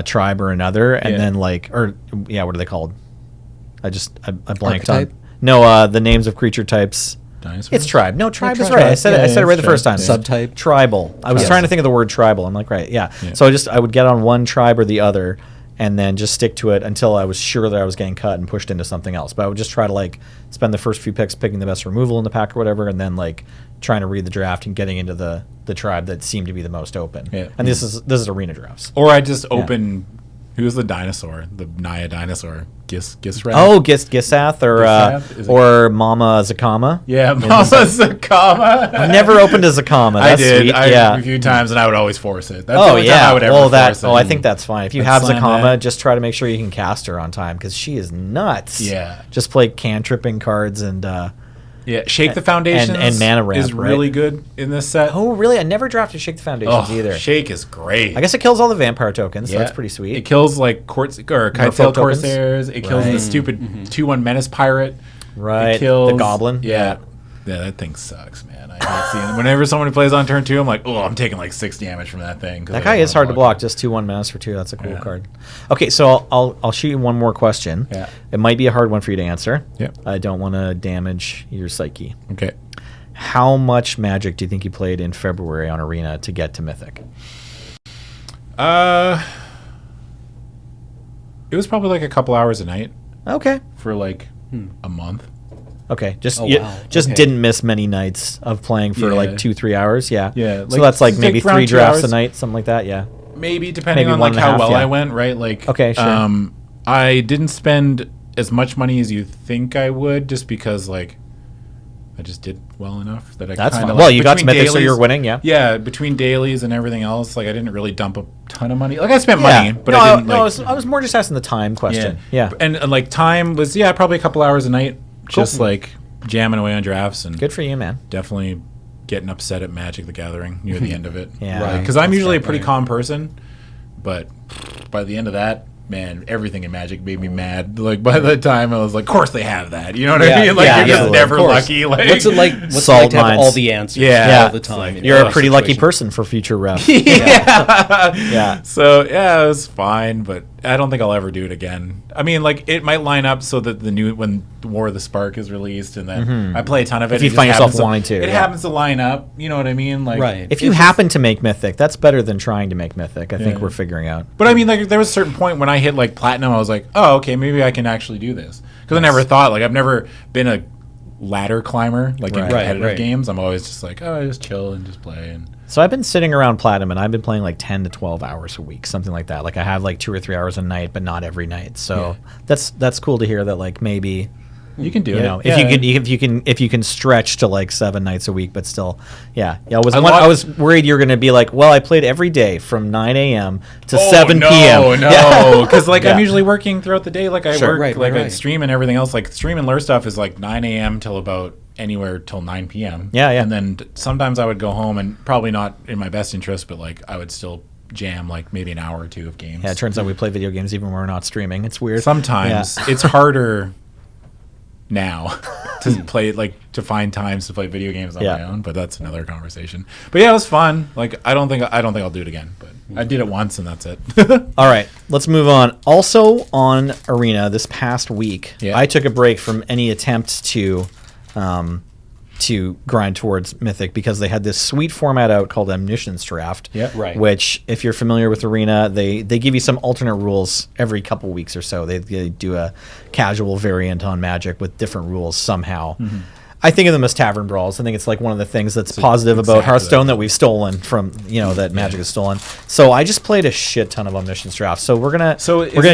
Speaker 1: tribe or another, and
Speaker 3: Yeah.
Speaker 1: then what are they called? I blanked
Speaker 2: Archetype?
Speaker 1: on. No, the names of creature types.
Speaker 3: dinosaurs.
Speaker 1: It's tribe. No, tribe is
Speaker 2: tribe.
Speaker 1: right. I said
Speaker 3: Yeah,
Speaker 1: it right
Speaker 3: it's
Speaker 1: the first
Speaker 3: tribe.
Speaker 1: time.
Speaker 3: Yeah.
Speaker 2: Subtype.
Speaker 1: Tribal. I was
Speaker 2: Yes.
Speaker 1: trying to think of the word tribal. I'm like, right, yeah.
Speaker 3: Yeah.
Speaker 1: So I would get on one tribe or the other, and then just stick to it until I was sure that I was getting cut and pushed into something else. But I would just try to like spend the first few picks picking the best removal in the pack or whatever, and then like trying to read the draft and getting into the tribe that seemed to be the most open.
Speaker 3: Yeah.
Speaker 1: And this is arena drafts.
Speaker 3: Or I just open. Who was the dinosaur? The Naya dinosaur. Gisrat?
Speaker 1: Oh, Gisath
Speaker 3: Gisath? Is it-
Speaker 1: or Mama Zakama.
Speaker 3: yeah, Mama Zakama.
Speaker 1: I never opened a Zakama.
Speaker 3: I
Speaker 1: That's
Speaker 3: did.
Speaker 1: sweet.
Speaker 3: A few times, and I would always force it. That's the
Speaker 1: Oh
Speaker 3: only time
Speaker 1: yeah.
Speaker 3: I would ever
Speaker 1: Well,
Speaker 3: force it.
Speaker 1: I think that's fine. If you
Speaker 3: I'd
Speaker 1: have
Speaker 3: slam
Speaker 1: Zakama,
Speaker 3: that.
Speaker 1: just try to make sure you can cast her on time because she is nuts.
Speaker 3: Yeah.
Speaker 1: Just play cantripping cards and.
Speaker 3: Yeah, Shake the Foundations
Speaker 1: and Mana Ramp,
Speaker 3: is
Speaker 1: right?
Speaker 3: really good in this set.
Speaker 1: Oh really? I never drafted Shake the Foundations
Speaker 3: Oh,
Speaker 1: either.
Speaker 3: Shake is great.
Speaker 1: I guess it kills all the vampire tokens. So
Speaker 3: Yeah.
Speaker 1: that's pretty sweet.
Speaker 3: It kills like Kitetail
Speaker 1: tokens?
Speaker 3: Corsairs. It kills
Speaker 1: Right.
Speaker 3: the stupid 2/1 Menace Pirate.
Speaker 1: Right.
Speaker 3: It kills
Speaker 1: The Goblin.
Speaker 3: Yeah. Yeah, that thing sucks, man. I hate seeing it. Whenever someone plays on turn 2, I'm like, oh, I'm taking like 6 damage from that thing. 'Cause
Speaker 1: That
Speaker 3: I
Speaker 1: guy
Speaker 3: don't
Speaker 1: is hard to
Speaker 3: wanna
Speaker 1: block. Just 2/1 Menace for 2. That's a cool
Speaker 3: Yeah.
Speaker 1: card. Okay, so I'll shoot you one more question.
Speaker 3: Yeah.
Speaker 1: It might be a hard one for you to answer.
Speaker 3: Yeah.
Speaker 1: I don't want to damage your psyche.
Speaker 3: Okay.
Speaker 1: How much Magic do you think you played in February on Arena to get to Mythic?
Speaker 3: It was probably like a couple hours a night
Speaker 1: Okay.
Speaker 3: for like a month.
Speaker 1: Okay. Just
Speaker 2: Oh,
Speaker 1: you
Speaker 2: wow.
Speaker 1: just
Speaker 2: Okay.
Speaker 1: didn't miss many nights of playing for
Speaker 3: Yeah.
Speaker 1: like 2-3 hours. Yeah.
Speaker 3: Yeah,
Speaker 1: So
Speaker 3: like,
Speaker 1: that's like
Speaker 3: take
Speaker 1: maybe
Speaker 3: around
Speaker 1: 3
Speaker 3: 2
Speaker 1: drafts
Speaker 3: hours.
Speaker 1: a night, something like that. Yeah.
Speaker 3: Maybe depending
Speaker 1: Maybe
Speaker 3: on
Speaker 1: one
Speaker 3: like
Speaker 1: and a
Speaker 3: how
Speaker 1: half,
Speaker 3: well
Speaker 1: yeah.
Speaker 3: I went, right? Like
Speaker 1: Okay, sure.
Speaker 3: I didn't spend as much money as you think I would, just because like I just did well enough that I
Speaker 1: That's
Speaker 3: kind
Speaker 1: fine.
Speaker 3: of
Speaker 1: Well,
Speaker 3: like,
Speaker 1: you got
Speaker 3: between
Speaker 1: to Mythic, so
Speaker 3: dailies-
Speaker 1: you're winning. Yeah.
Speaker 3: Yeah, between dailies and everything else, like I didn't really dump a ton of money. Like I spent
Speaker 1: Yeah.
Speaker 3: money, but
Speaker 1: no,
Speaker 3: I didn't.
Speaker 1: no,
Speaker 3: Like,
Speaker 1: I was more just asking the time question. Yeah.
Speaker 3: And like time was probably a couple hours a night, just like jamming away on drafts, and
Speaker 1: Good for you, man.
Speaker 3: definitely getting upset at Magic the Gathering near the end of it.
Speaker 1: Yeah.
Speaker 2: Right.
Speaker 3: Because I'm
Speaker 2: That's
Speaker 3: usually a
Speaker 2: right,
Speaker 3: pretty
Speaker 2: right.
Speaker 3: calm person, but by the end of that, man, everything in Magic made me mad. Like by the time I was like, of course they have that. You know what I
Speaker 2: Yeah,
Speaker 3: mean? Like
Speaker 1: yeah,
Speaker 3: you're just
Speaker 1: absolutely.
Speaker 3: never
Speaker 2: Of course.
Speaker 3: lucky. Like
Speaker 2: What's it like? What's it
Speaker 1: Salt
Speaker 2: like to have
Speaker 1: mines.
Speaker 2: all the answers
Speaker 3: Yeah.
Speaker 2: all the time? in
Speaker 1: You're
Speaker 2: every
Speaker 1: a pretty lucky
Speaker 2: situation?
Speaker 1: person for future ref.
Speaker 3: yeah.
Speaker 1: Yeah.
Speaker 3: So yeah, it was fine, but I don't think I'll ever do it again. I mean, like it might line up so that the new when War of the Spark is released, and then I play a ton of it.
Speaker 1: If you
Speaker 3: it just
Speaker 1: find yourself
Speaker 3: happens
Speaker 1: wanting to,
Speaker 3: it
Speaker 1: yeah.
Speaker 3: happens to line up. You know what I mean? Like
Speaker 2: Right.
Speaker 1: If you happen to make Mythic, that's better than trying to make Mythic. I think
Speaker 3: Yeah.
Speaker 1: we're figuring out.
Speaker 3: But I mean, like, there was a certain point when I hit like platinum, I was like, oh, okay, maybe I can actually do this. Because I never thought, like, I've never been a ladder climber, like in
Speaker 1: Right.
Speaker 3: competitive
Speaker 2: Right.
Speaker 3: games. I'm always just like, oh, I just chill and just play. And
Speaker 1: So I've been sitting around Platinum, and I've been playing like 10 to 12 hours a week, something like that. Like I have like 2 or 3 hours a night, but not every night. So that's cool to hear that like maybe
Speaker 3: you can do
Speaker 1: you
Speaker 3: it.
Speaker 1: know
Speaker 3: Yeah.
Speaker 1: if you can stretch to like 7 nights a week, but still I was
Speaker 3: A
Speaker 1: one,
Speaker 3: lot-
Speaker 1: I was worried you're going to be like, well, I played every day from 9 a.m. to
Speaker 3: Oh,
Speaker 1: 7
Speaker 3: no,
Speaker 1: p.m.
Speaker 3: No, because like
Speaker 1: Yeah.
Speaker 3: I'm usually working throughout the day. Like I
Speaker 1: Sure.
Speaker 3: work,
Speaker 2: Right,
Speaker 3: like
Speaker 2: right,
Speaker 3: I
Speaker 2: right.
Speaker 3: stream and everything else. Like stream and lure stuff is like 9 a.m. till about anywhere till 9 p.m.
Speaker 1: Yeah, yeah.
Speaker 3: And then sometimes I would go home, and probably not in my best interest, but like I would still jam like maybe an hour or two of games.
Speaker 1: Yeah, it turns out we play video games even when we're not streaming. It's weird.
Speaker 3: Sometimes
Speaker 1: Yeah.
Speaker 3: it's harder now to play, like to find times to play video games on
Speaker 1: Yeah.
Speaker 3: my own, but that's another conversation. But yeah, it was fun. Like I don't think I'll do it again, but I did it once and that's it.
Speaker 1: All right, let's move on. Also on Arena this past week,
Speaker 3: Yeah.
Speaker 1: I took a break from any attempt to grind towards Mythic because they had this sweet format out called Omniscience Draft.
Speaker 3: Yeah.
Speaker 2: Right.
Speaker 1: Which, if you're familiar with Arena, they give you some alternate rules every couple weeks or so. They do a casual variant on Magic with different rules somehow. I think of them as tavern brawls. I think it's like one of the things that's positive about
Speaker 3: exactly
Speaker 1: Hearthstone
Speaker 3: that.
Speaker 1: that we've stolen from, that Magic has stolen. So I just played a shit ton of Omniscience Draft. So we're gonna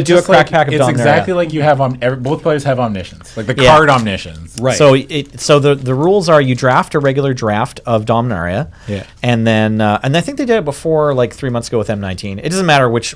Speaker 1: do a crack pack of
Speaker 3: it's
Speaker 1: Dominaria.
Speaker 3: exactly like you have both players have omniscience, like the
Speaker 1: Yeah.
Speaker 3: card omniscience.
Speaker 2: Right.
Speaker 1: So the rules are you draft a regular draft of Dominaria,
Speaker 3: Yeah.
Speaker 1: and then I think they did it before like 3 months ago with M19. It doesn't matter which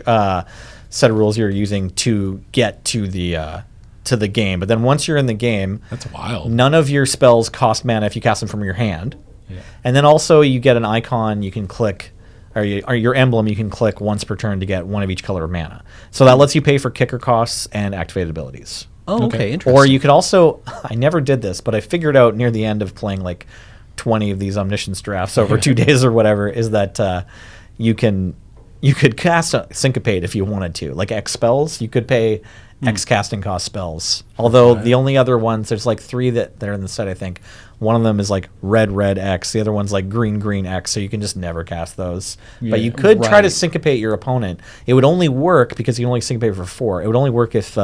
Speaker 1: set of rules you're using to get to the game, but then once you're in the game,
Speaker 3: That's wild.
Speaker 1: none of your spells cost mana if you cast them from your hand,
Speaker 3: Yeah.
Speaker 1: and then also you get an icon you can click. Or your emblem you can click once per turn to get one of each color of mana. So that lets you pay for kicker costs and activated abilities.
Speaker 2: Oh,
Speaker 3: Okay.
Speaker 2: okay, interesting.
Speaker 1: Or you could also, I never did this, but I figured out near the end of playing like 20 of these Omniscience drafts over 2 days or whatever, is that you could cast a Syncopate if you wanted to. Like X spells, you could pay X casting cost spells. Although the only other ones, there's like 3 that are in the set, I think. One of them is like red X. The other one's like green X, so you can just never cast those. But you could try to
Speaker 2: Right.
Speaker 1: syncopate your opponent. It would only work because you can only syncopate for 4. It would only work if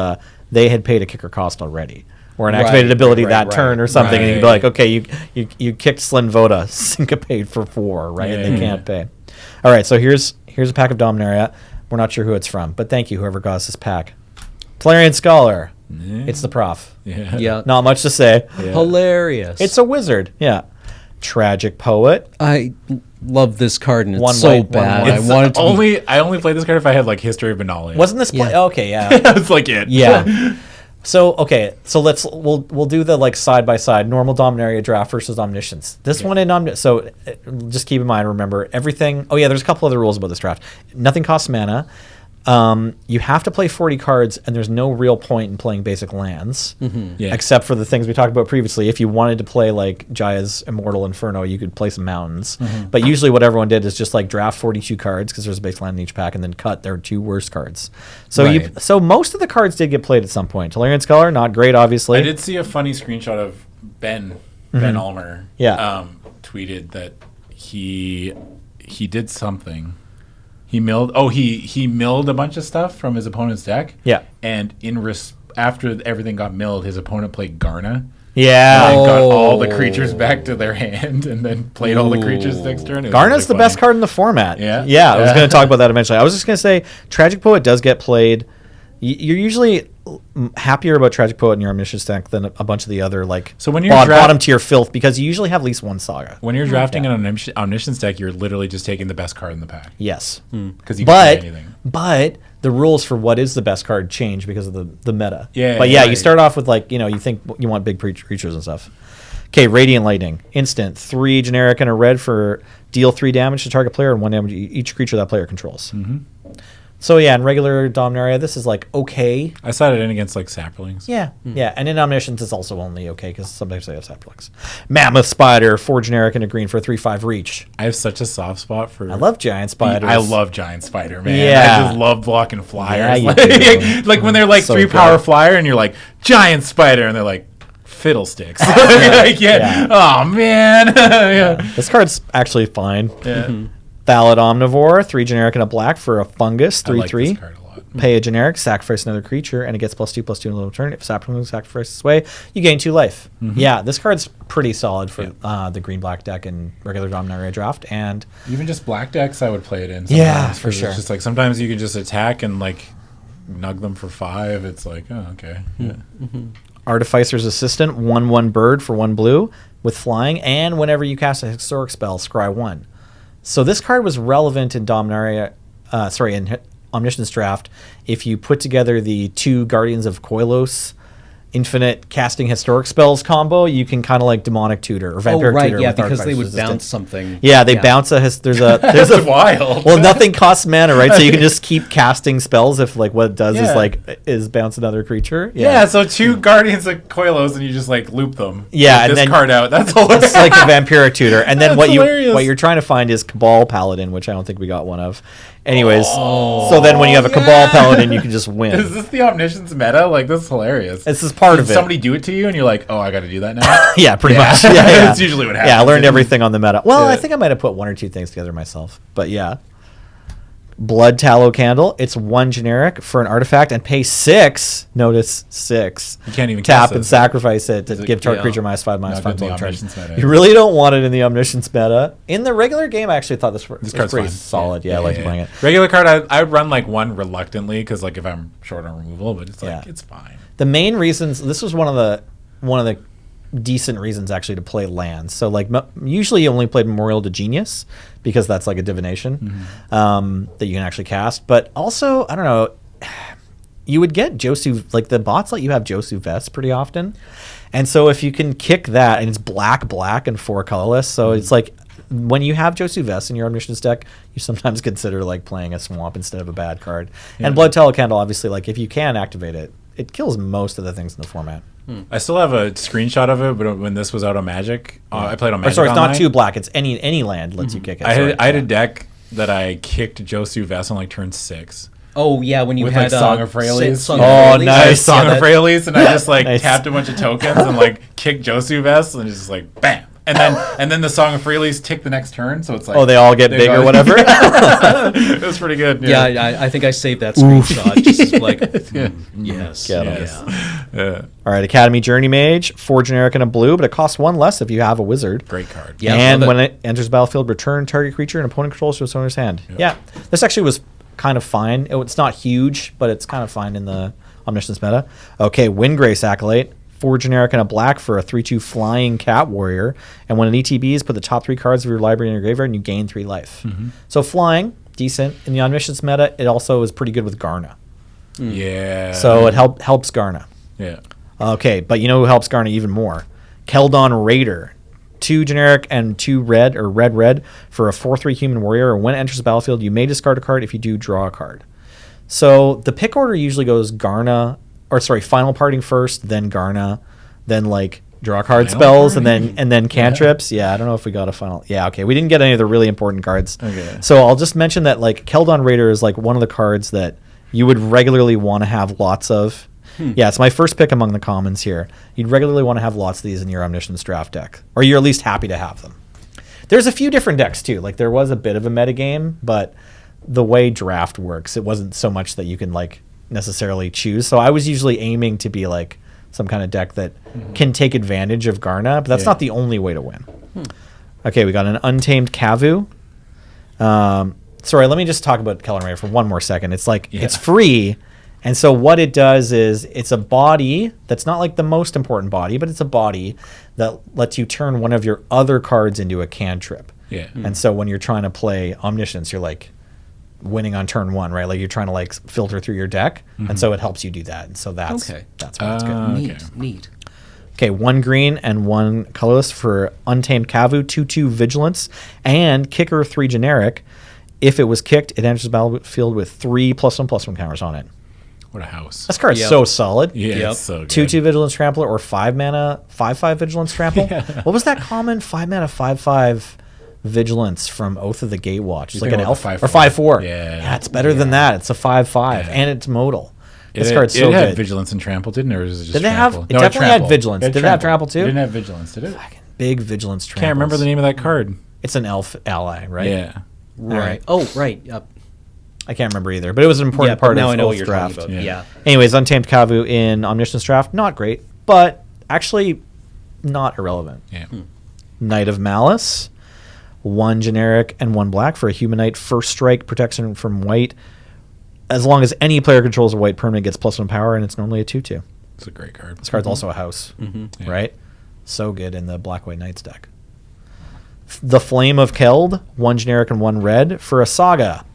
Speaker 1: they had paid a kicker cost already. Or an
Speaker 2: Right,
Speaker 1: activated ability
Speaker 2: right,
Speaker 1: that
Speaker 2: right,
Speaker 1: turn or something, and you'd be
Speaker 3: right.
Speaker 1: like, okay, you kicked Slinvoda, syncopate for 4, right? And they
Speaker 3: Yeah.
Speaker 1: can't pay. All right, so here's a pack of Dominaria. We're not sure who it's from, but thank you, whoever got us this pack. Talarian Scholar.
Speaker 3: Yeah.
Speaker 1: It's the prof.
Speaker 3: Yeah.
Speaker 2: Yeah.
Speaker 1: Not much to say.
Speaker 3: Yeah.
Speaker 2: Hilarious.
Speaker 1: It's a wizard. Yeah. Tragic Poet.
Speaker 2: I love this card, and it's
Speaker 1: One
Speaker 2: so
Speaker 1: white, one
Speaker 2: bad.
Speaker 1: white.
Speaker 2: I wanted to be
Speaker 3: I only played this card if I had like History of Benalia.
Speaker 1: Wasn't this play?
Speaker 2: Yeah.
Speaker 1: Okay, yeah.
Speaker 3: That's like it.
Speaker 1: Yeah. So we'll do the like side by side normal Dominaria draft versus Omniscience. This one in just keep in mind, remember everything. Oh yeah, there's a couple other rules about this draft. Nothing costs mana. You have to play 40 cards, and there's no real point in playing basic lands,
Speaker 3: Yeah.
Speaker 1: except for the things we talked about previously. If you wanted to play like Jaya's Immortal Inferno, you could play some mountains. But usually, what everyone did is just like draft 42 cards because there's a basic land in each pack, and then cut their 2 worst cards. So
Speaker 2: Right.
Speaker 1: so most of the cards did get pid at some point. Talarian Scholar, not great, obviously.
Speaker 3: I did see a funny screenshot of Ben Ulmer.
Speaker 1: Yeah.
Speaker 3: Tweeted that he did something. He milled. Oh, he milled a bunch of stuff from his opponent's deck.
Speaker 1: Yeah.
Speaker 3: And after everything got milled, his opponent played Garna.
Speaker 1: Yeah.
Speaker 3: And got all the
Speaker 2: Oh.
Speaker 3: creatures back to their hand, and then played all the creatures next turn. It was
Speaker 1: Garna's the
Speaker 3: really
Speaker 1: best
Speaker 3: funny.
Speaker 1: card in the format.
Speaker 3: Yeah?
Speaker 1: Yeah, I was
Speaker 3: Yeah.
Speaker 1: going to talk about that eventually. I was just going to say Tragic Poet does get played, You're usually happier about Tragic Poet in your Omniscience deck than a bunch of the other like
Speaker 3: So when you're
Speaker 1: bottom tier filth, because you usually have at least one Saga.
Speaker 3: When you're drafting an Omniscience deck, you're literally just taking the best card in the pack.
Speaker 1: Yes.
Speaker 3: Because you can play anything.
Speaker 1: But the rules for what is the best card change because of the meta.
Speaker 3: Yeah.
Speaker 1: But you start off with like, you think you want big creatures and stuff. Okay, Radiant Lightning. Instant. 3 generic and a red for deal 3 damage to target player and 1 damage each creature that player controls. Mm-hmm. So yeah, in regular Dominaria, this is like okay.
Speaker 3: I sided in against like Saplings.
Speaker 1: Yeah, yeah, and in Omniscience, it's also only okay because sometimes they have Saplings. Mammoth Spider, 4 generic and a green for a 3/5 reach.
Speaker 3: I have such a soft spot for.
Speaker 1: I love Giant Spiders.
Speaker 3: I love Giant Spider, man.
Speaker 1: Yeah.
Speaker 3: I just love blocking flyers.
Speaker 1: Yeah, you do.
Speaker 3: Like when they're like
Speaker 1: So
Speaker 3: 3 power
Speaker 1: good.
Speaker 3: flyer and you're like Giant Spider and they're like fiddlesticks.
Speaker 1: Yeah.
Speaker 3: Oh man. Yeah.
Speaker 1: This card's actually fine.
Speaker 3: Yeah.
Speaker 1: Valid Omnivore, 3 generic and a black for a fungus, 3/3.
Speaker 3: I like this card a lot.
Speaker 1: Pay a generic, sacrifice another creature, and it gets +2/+2 in a little turn. If Sapling sacrifices away, you gain 2 life. Yeah, this card's pretty solid for the green-black deck in regular Dominaria draft. And
Speaker 3: Even just black decks, I would play it in.
Speaker 1: Yeah,
Speaker 3: sometimes,
Speaker 1: for
Speaker 3: 'cause
Speaker 1: sure.
Speaker 3: It's just like sometimes you can just attack and like nug them for 5. It's like, oh, okay. Yeah.
Speaker 1: Artificer's Assistant, 1/1 bird for 1 blue with flying, and whenever you cast a historic spell, scry 1. So this card was relevant in Dominaria, in Omniscience draft if you put together the 2 Guardians of Koilos infinite casting historic spells combo, you can kind of like demonic tutor or vampiric tutor.
Speaker 2: Yeah,
Speaker 1: with
Speaker 2: because they
Speaker 1: Artificer's
Speaker 2: would
Speaker 1: Assistant.
Speaker 2: bounce something.
Speaker 1: Yeah, they bounce there's a
Speaker 3: That's wild.
Speaker 1: well, nothing costs mana, right? So you can just keep casting spells if like what it does
Speaker 3: Yeah.
Speaker 1: is bounce another creature.
Speaker 3: Yeah, so 2 Guardians of Koilos and you just like loop them.
Speaker 1: Yeah,
Speaker 3: Get
Speaker 1: and
Speaker 3: this
Speaker 1: then-
Speaker 3: card out. That's hilarious.
Speaker 1: It's like a vampiric tutor, and then
Speaker 3: That's
Speaker 1: what
Speaker 3: hilarious.
Speaker 1: you're trying to find is Cabal Paladin, which I don't think we got one of. Anyways, so then when you have a Cabal Paladin, you can just
Speaker 3: Is
Speaker 1: win.
Speaker 3: this the Omniscience meta? Like, this is hilarious.
Speaker 1: This is part of it.
Speaker 3: Somebody do it to you and you're like, oh, I got to do that now?
Speaker 1: Yeah, pretty
Speaker 3: Yeah.
Speaker 1: much. Yeah, yeah.
Speaker 3: That's usually what happens.
Speaker 1: Yeah, I learned everything on the meta. Well, I
Speaker 3: Yeah.
Speaker 1: think I might have put 1 or 2 things together myself, but yeah. Blood Tallow Candle. It's 1 generic for an artifact and pay 6. Notice 6.
Speaker 3: You can't even
Speaker 1: tap
Speaker 3: cast
Speaker 1: and
Speaker 3: this.
Speaker 1: sacrifice it to
Speaker 3: it-
Speaker 1: give target
Speaker 2: yeah.
Speaker 1: creature -5/-5
Speaker 3: Not good in the
Speaker 1: total charge.
Speaker 3: Omniscience meta.
Speaker 1: You really don't want it in the Omniscience meta. In the regular game, I actually thought this was
Speaker 3: This card's
Speaker 1: pretty
Speaker 3: fine.
Speaker 1: solid. Yeah, I like playing it.
Speaker 3: Regular card, I would run like 1 reluctantly because like if I'm short on removal, but it's like,
Speaker 1: Yeah.
Speaker 3: it's fine.
Speaker 1: The main reasons, this was one of the decent reasons actually to play lands. So like usually you only played Memorial to Genius because that's like a divination that you can actually cast. But also, I don't know, you would get Josu, like the bots let you have Josu Vest pretty often. And so if you can kick that, and it's black, and 4 colorless, so it's like when you have Josu Vest in your Omniscience deck, you sometimes consider like playing a swamp instead of a bad card. And Blood Tallow Candle, obviously, like if you can activate it, it kills most of the things in the format.
Speaker 3: I still have a screenshot of it, but when this was out on Magic, I played on Magic.
Speaker 1: Or sorry, it's not
Speaker 3: Online.
Speaker 1: 2 black. It's any land lets you kick it.
Speaker 3: I had a deck that I kicked Josu Vest on like turn 6.
Speaker 2: Oh yeah, when you
Speaker 3: With,
Speaker 2: had
Speaker 3: like, Song of Freyalise.
Speaker 2: Song
Speaker 1: Oh,
Speaker 2: of Freyalise.
Speaker 1: nice.
Speaker 3: I had Song
Speaker 1: Yeah,
Speaker 3: of
Speaker 1: that-
Speaker 3: Freyalise, and I just like
Speaker 1: Nice.
Speaker 3: tapped a bunch of tokens and like kicked Josu Vest, and just like bam. And then the Song of Freyalise ticked the next turn, so it's like
Speaker 1: they all get big or whatever.
Speaker 3: It was pretty good.
Speaker 2: Yeah, I think I saved that screenshot. Just as like, yes,
Speaker 1: Get 'em.
Speaker 2: yes.
Speaker 3: Yeah.
Speaker 1: All right, Academy Journey Mage, 4 generic and a blue, but it costs 1 less if you have a wizard.
Speaker 3: Great card.
Speaker 2: Yeah,
Speaker 1: and
Speaker 2: love
Speaker 1: when it enters the battlefield, return target creature and opponent controls to its owner's hand. Yeah, this actually was kind of fine. It's not huge, but it's kind of fine in the Omniscience meta. Okay, Windgrace Acolyte, 4 generic and a black for a 3/2 flying cat warrior. And when it ETBs, put the top 3 cards of your library in your graveyard and you gain 3 life. So flying, decent. In the Omniscience meta, it also is pretty good with Garna.
Speaker 3: Yeah.
Speaker 1: So it helps Garna.
Speaker 3: Yeah.
Speaker 1: Okay, but you know who helps Garna even more? Keldon Raider. 2 generic and 2 red or red for a 4/3 human warrior. And when it enters the battlefield, you may discard a card. If you do, draw a card. So the pick order usually goes Garna, or sorry, Final Parting first, then Garna, then like draw card
Speaker 3: Final
Speaker 1: spells,
Speaker 3: Parting?
Speaker 1: and then cantrips. Yeah, I don't know if we got a final. Yeah, okay, we didn't get any of the really important cards.
Speaker 3: Okay.
Speaker 1: So I'll just mention that like Keldon Raider is like one of the cards that you would regularly want to have lots of. Yeah, it's my first pick among the commons here. You'd regularly want to have lots of these in your Omniscience draft deck, or you're at least happy to have them. There's a few different decks too. Like there was a bit of a metagame, but the way draft works, it wasn't so much that you can like necessarily choose. So I was usually aiming to be like some kind of deck that can take advantage of Garna, but that's not the only way to win. Okay, we got an Untamed Kavu. Sorry, let me just talk about Keldon Raider for one more second. It's like it's free. And so what it does is it's a body that's not like the most important body, but it's a body that lets you turn one of your other cards into a cantrip.
Speaker 3: Yeah.
Speaker 1: And so when you're trying to play Omniscience, you're like winning on turn 1, right? Like you're trying to like filter through your deck. And so it helps you do that. And so that's why it's good.
Speaker 2: Neat.
Speaker 1: Okay, 1 green and 1 colorless for Untamed Kavu, 2/2 Vigilance, and Kicker 3 generic. If it was kicked, it enters the battlefield with 3 +1/+1 counters on it.
Speaker 3: What a house.
Speaker 1: This card's so solid.
Speaker 3: Yeah, it's so good.
Speaker 1: 2/2 Vigilance Trampler or 5 mana 5/5 Vigilance Trample. What was that common 5 mana 5/5 Vigilance from Oath of the Gatewatch? It's like an elf or 5/4. Yeah, it's better than that. It's a 5/5 and it's modal. This card's so
Speaker 3: good. It had
Speaker 1: good.
Speaker 3: Vigilance and Trample, didn't it? Or was it just
Speaker 1: Did they
Speaker 3: Trample?
Speaker 1: have? It definitely had Vigilance. Did it have Trample too?
Speaker 3: It didn't have Vigilance, did it?
Speaker 1: Big Vigilance Trample.
Speaker 3: Can't remember the name of that card.
Speaker 1: It's an elf ally, right?
Speaker 3: Yeah.
Speaker 2: Right. Oh, right. Yep.
Speaker 1: I can't remember either, but it was an important part
Speaker 2: now
Speaker 1: of
Speaker 2: I know what
Speaker 1: Oath
Speaker 2: you're
Speaker 1: draft.
Speaker 2: talking about. Yeah.
Speaker 1: Anyways, Untamed Kavu in Omniscience draft, not great, but actually not irrelevant.
Speaker 3: Yeah.
Speaker 1: Knight of Malice, 1 generic and 1 black for a Humanite. First strike, protection from white. As long as any player controls a white permanent, gets +1 power, and it's normally a 2/2.
Speaker 3: It's a great card.
Speaker 1: This card's also a house,
Speaker 3: Yeah.
Speaker 1: right? So good in the Black-White Knights deck. The Flame of Keld, 1 generic and 1 red for a Saga.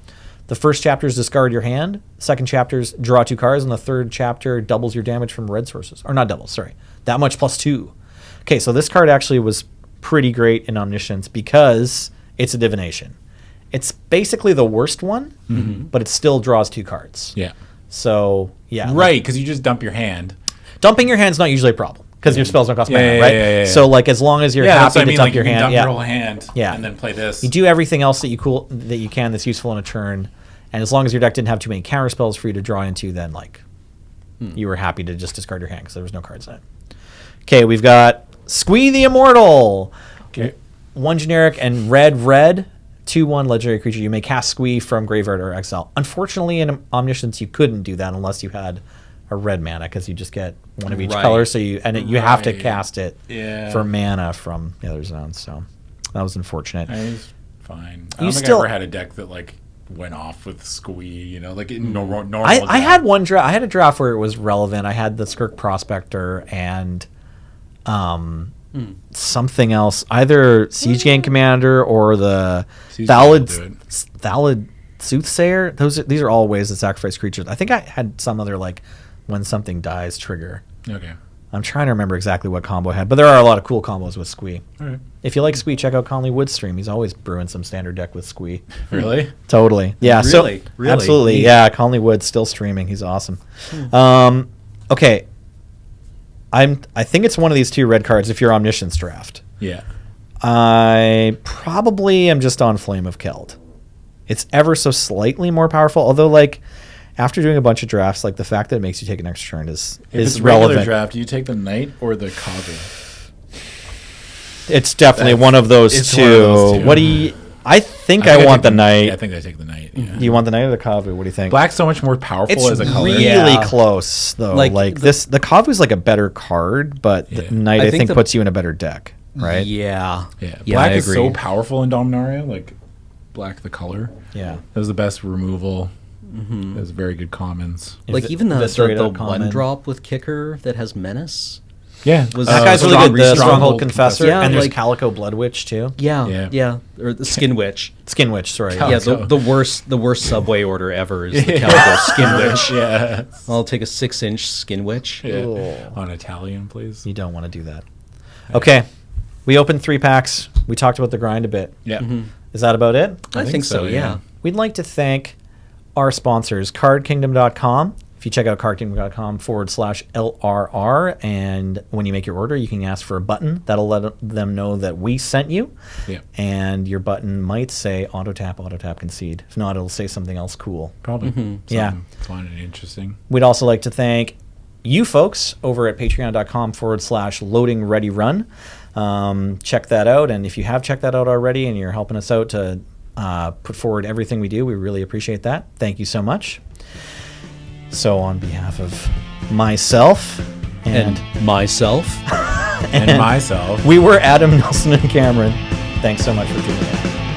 Speaker 1: The first chapter is discard your hand. Second chapter is draw 2 cards, and the third chapter doubles your damage from red sources. Or not doubles, sorry. That much +2. Okay, so this card actually was pretty great in Omniscience because it's a divination. It's basically the worst one, but it still draws 2 cards.
Speaker 3: Yeah.
Speaker 1: So, yeah.
Speaker 3: Right, because you just dump your hand.
Speaker 1: Dumping your hand's not usually a problem because your spells don't cost mana,
Speaker 3: yeah,
Speaker 1: right?
Speaker 3: yeah.
Speaker 1: So, like, as long as you're
Speaker 3: Yeah, that's
Speaker 1: happy
Speaker 3: what I
Speaker 1: to
Speaker 3: mean.
Speaker 1: dump
Speaker 3: Like,
Speaker 1: your
Speaker 3: you can
Speaker 1: hand,
Speaker 3: dump your whole hand
Speaker 1: Yeah.
Speaker 3: and then play this.
Speaker 1: You do everything else that you can that's useful in a turn, and as long as your deck didn't have too many counter spells for you to draw into, then like you were happy to just discard your hand because there was no cards in it. Okay, we've got Squee the Immortal.
Speaker 3: Okay.
Speaker 1: 1 generic and red, 2/1 legendary creature. You may cast Squee from graveyard or exile. Unfortunately, in Omniscience, you couldn't do that unless you had a red mana because you just get one of each color. So you have to cast it for mana from the other zones. So that was unfortunate.
Speaker 3: It was fine. I
Speaker 1: You
Speaker 3: don't think I
Speaker 1: still-
Speaker 3: ever had a deck that like went off with Squee, you know, like in normal.
Speaker 1: I had one draft. I had a draft where it was relevant. I had the Skirk Prospector and something else, either Siege Gang Commander or the
Speaker 3: Siege Gang will do it.
Speaker 1: Thallid Soothsayer. These are all ways to sacrifice creatures. I think I had some other like when something dies trigger.
Speaker 3: Okay.
Speaker 1: I'm trying to remember exactly what combo I had, but there are a lot of cool combos with Squee.
Speaker 3: All right.
Speaker 1: If you like Squee, check out Conley Wood's stream. He's always brewing some standard deck with Squee.
Speaker 3: Really?
Speaker 1: Totally. Yeah.
Speaker 2: Really? Really?
Speaker 1: Absolutely.
Speaker 2: Neat.
Speaker 1: Yeah. Conley Wood's still streaming. He's awesome. Okay. I think it's one of these 2 red cards if you're Omniscience draft.
Speaker 3: Yeah.
Speaker 1: I probably am just on Flame of Keld. It's ever so slightly more powerful, although like after doing a bunch of drafts, like the fact that it makes you take an extra turn is
Speaker 3: If it's
Speaker 1: relevant.
Speaker 3: regular draft, do you take the Knight or the Kavu?
Speaker 1: It's definitely one of those
Speaker 3: it's
Speaker 1: two.
Speaker 3: one of those two.
Speaker 1: What do you? I think I want the Knight.
Speaker 3: Yeah, I think I take the Knight. Yeah.
Speaker 1: Do you want the Knight or the Kavu? What do you think?
Speaker 3: Black's so much more powerful
Speaker 1: It's
Speaker 3: as a color.
Speaker 1: really
Speaker 2: Yeah.
Speaker 1: close though.
Speaker 2: Like,
Speaker 1: Like this, the Kavu's like a better card, but the Knight I think
Speaker 2: the-
Speaker 1: puts you in a better deck, right?
Speaker 2: Yeah.
Speaker 3: Yeah.
Speaker 2: Yeah,
Speaker 3: Black
Speaker 2: I
Speaker 3: is
Speaker 2: agree.
Speaker 3: so powerful in Dominaria. Like Black, the color.
Speaker 1: Yeah.
Speaker 3: That was the best removal. It was very good commons.
Speaker 2: Like even the
Speaker 1: Eviscerate
Speaker 2: the
Speaker 1: uncommon.
Speaker 2: 1-drop with Kicker that has Menace.
Speaker 3: Yeah.
Speaker 2: Was-
Speaker 1: That guy's really
Speaker 2: Strong-
Speaker 1: good. The
Speaker 2: Stronghold
Speaker 1: Stronghold Confessor,
Speaker 2: Yeah,
Speaker 1: and there's
Speaker 2: like-
Speaker 1: Calico Blood Witch too.
Speaker 2: Yeah. Or the Skin Witch.
Speaker 1: Skin Witch, sorry.
Speaker 2: Yeah, the worst subway order ever is the Calico Skin Witch.
Speaker 3: Yeah.
Speaker 2: I'll take a 6-inch Skin Witch.
Speaker 3: Yeah. On Italian, please.
Speaker 1: You don't want to do that. Okay, we opened 3 packs. We talked about the grind a bit.
Speaker 3: Yeah.
Speaker 1: Is that about it?
Speaker 2: I think so, yeah.
Speaker 1: We'd like to thank our sponsors, CardKingdom.com. If you check out cardkingdom.com/LRR, and when you make your order, you can ask for a button. That'll let them know that we sent you.
Speaker 3: Yeah.
Speaker 1: And your button might say auto tap, concede. If not, it'll say something else cool.
Speaker 3: Probably.
Speaker 1: Yeah.
Speaker 3: Something fun and interesting.
Speaker 1: We'd also like to thank you folks over at patreon.com/LoadingReadyRun. Check that out. And if you have checked that out already and you're helping us out to put forward everything we do, we really appreciate that. Thank you so much. So on behalf of myself
Speaker 2: And myself.
Speaker 3: And myself.
Speaker 1: we were Adam, Nelson, and Cameron. Thanks so much for tuning in.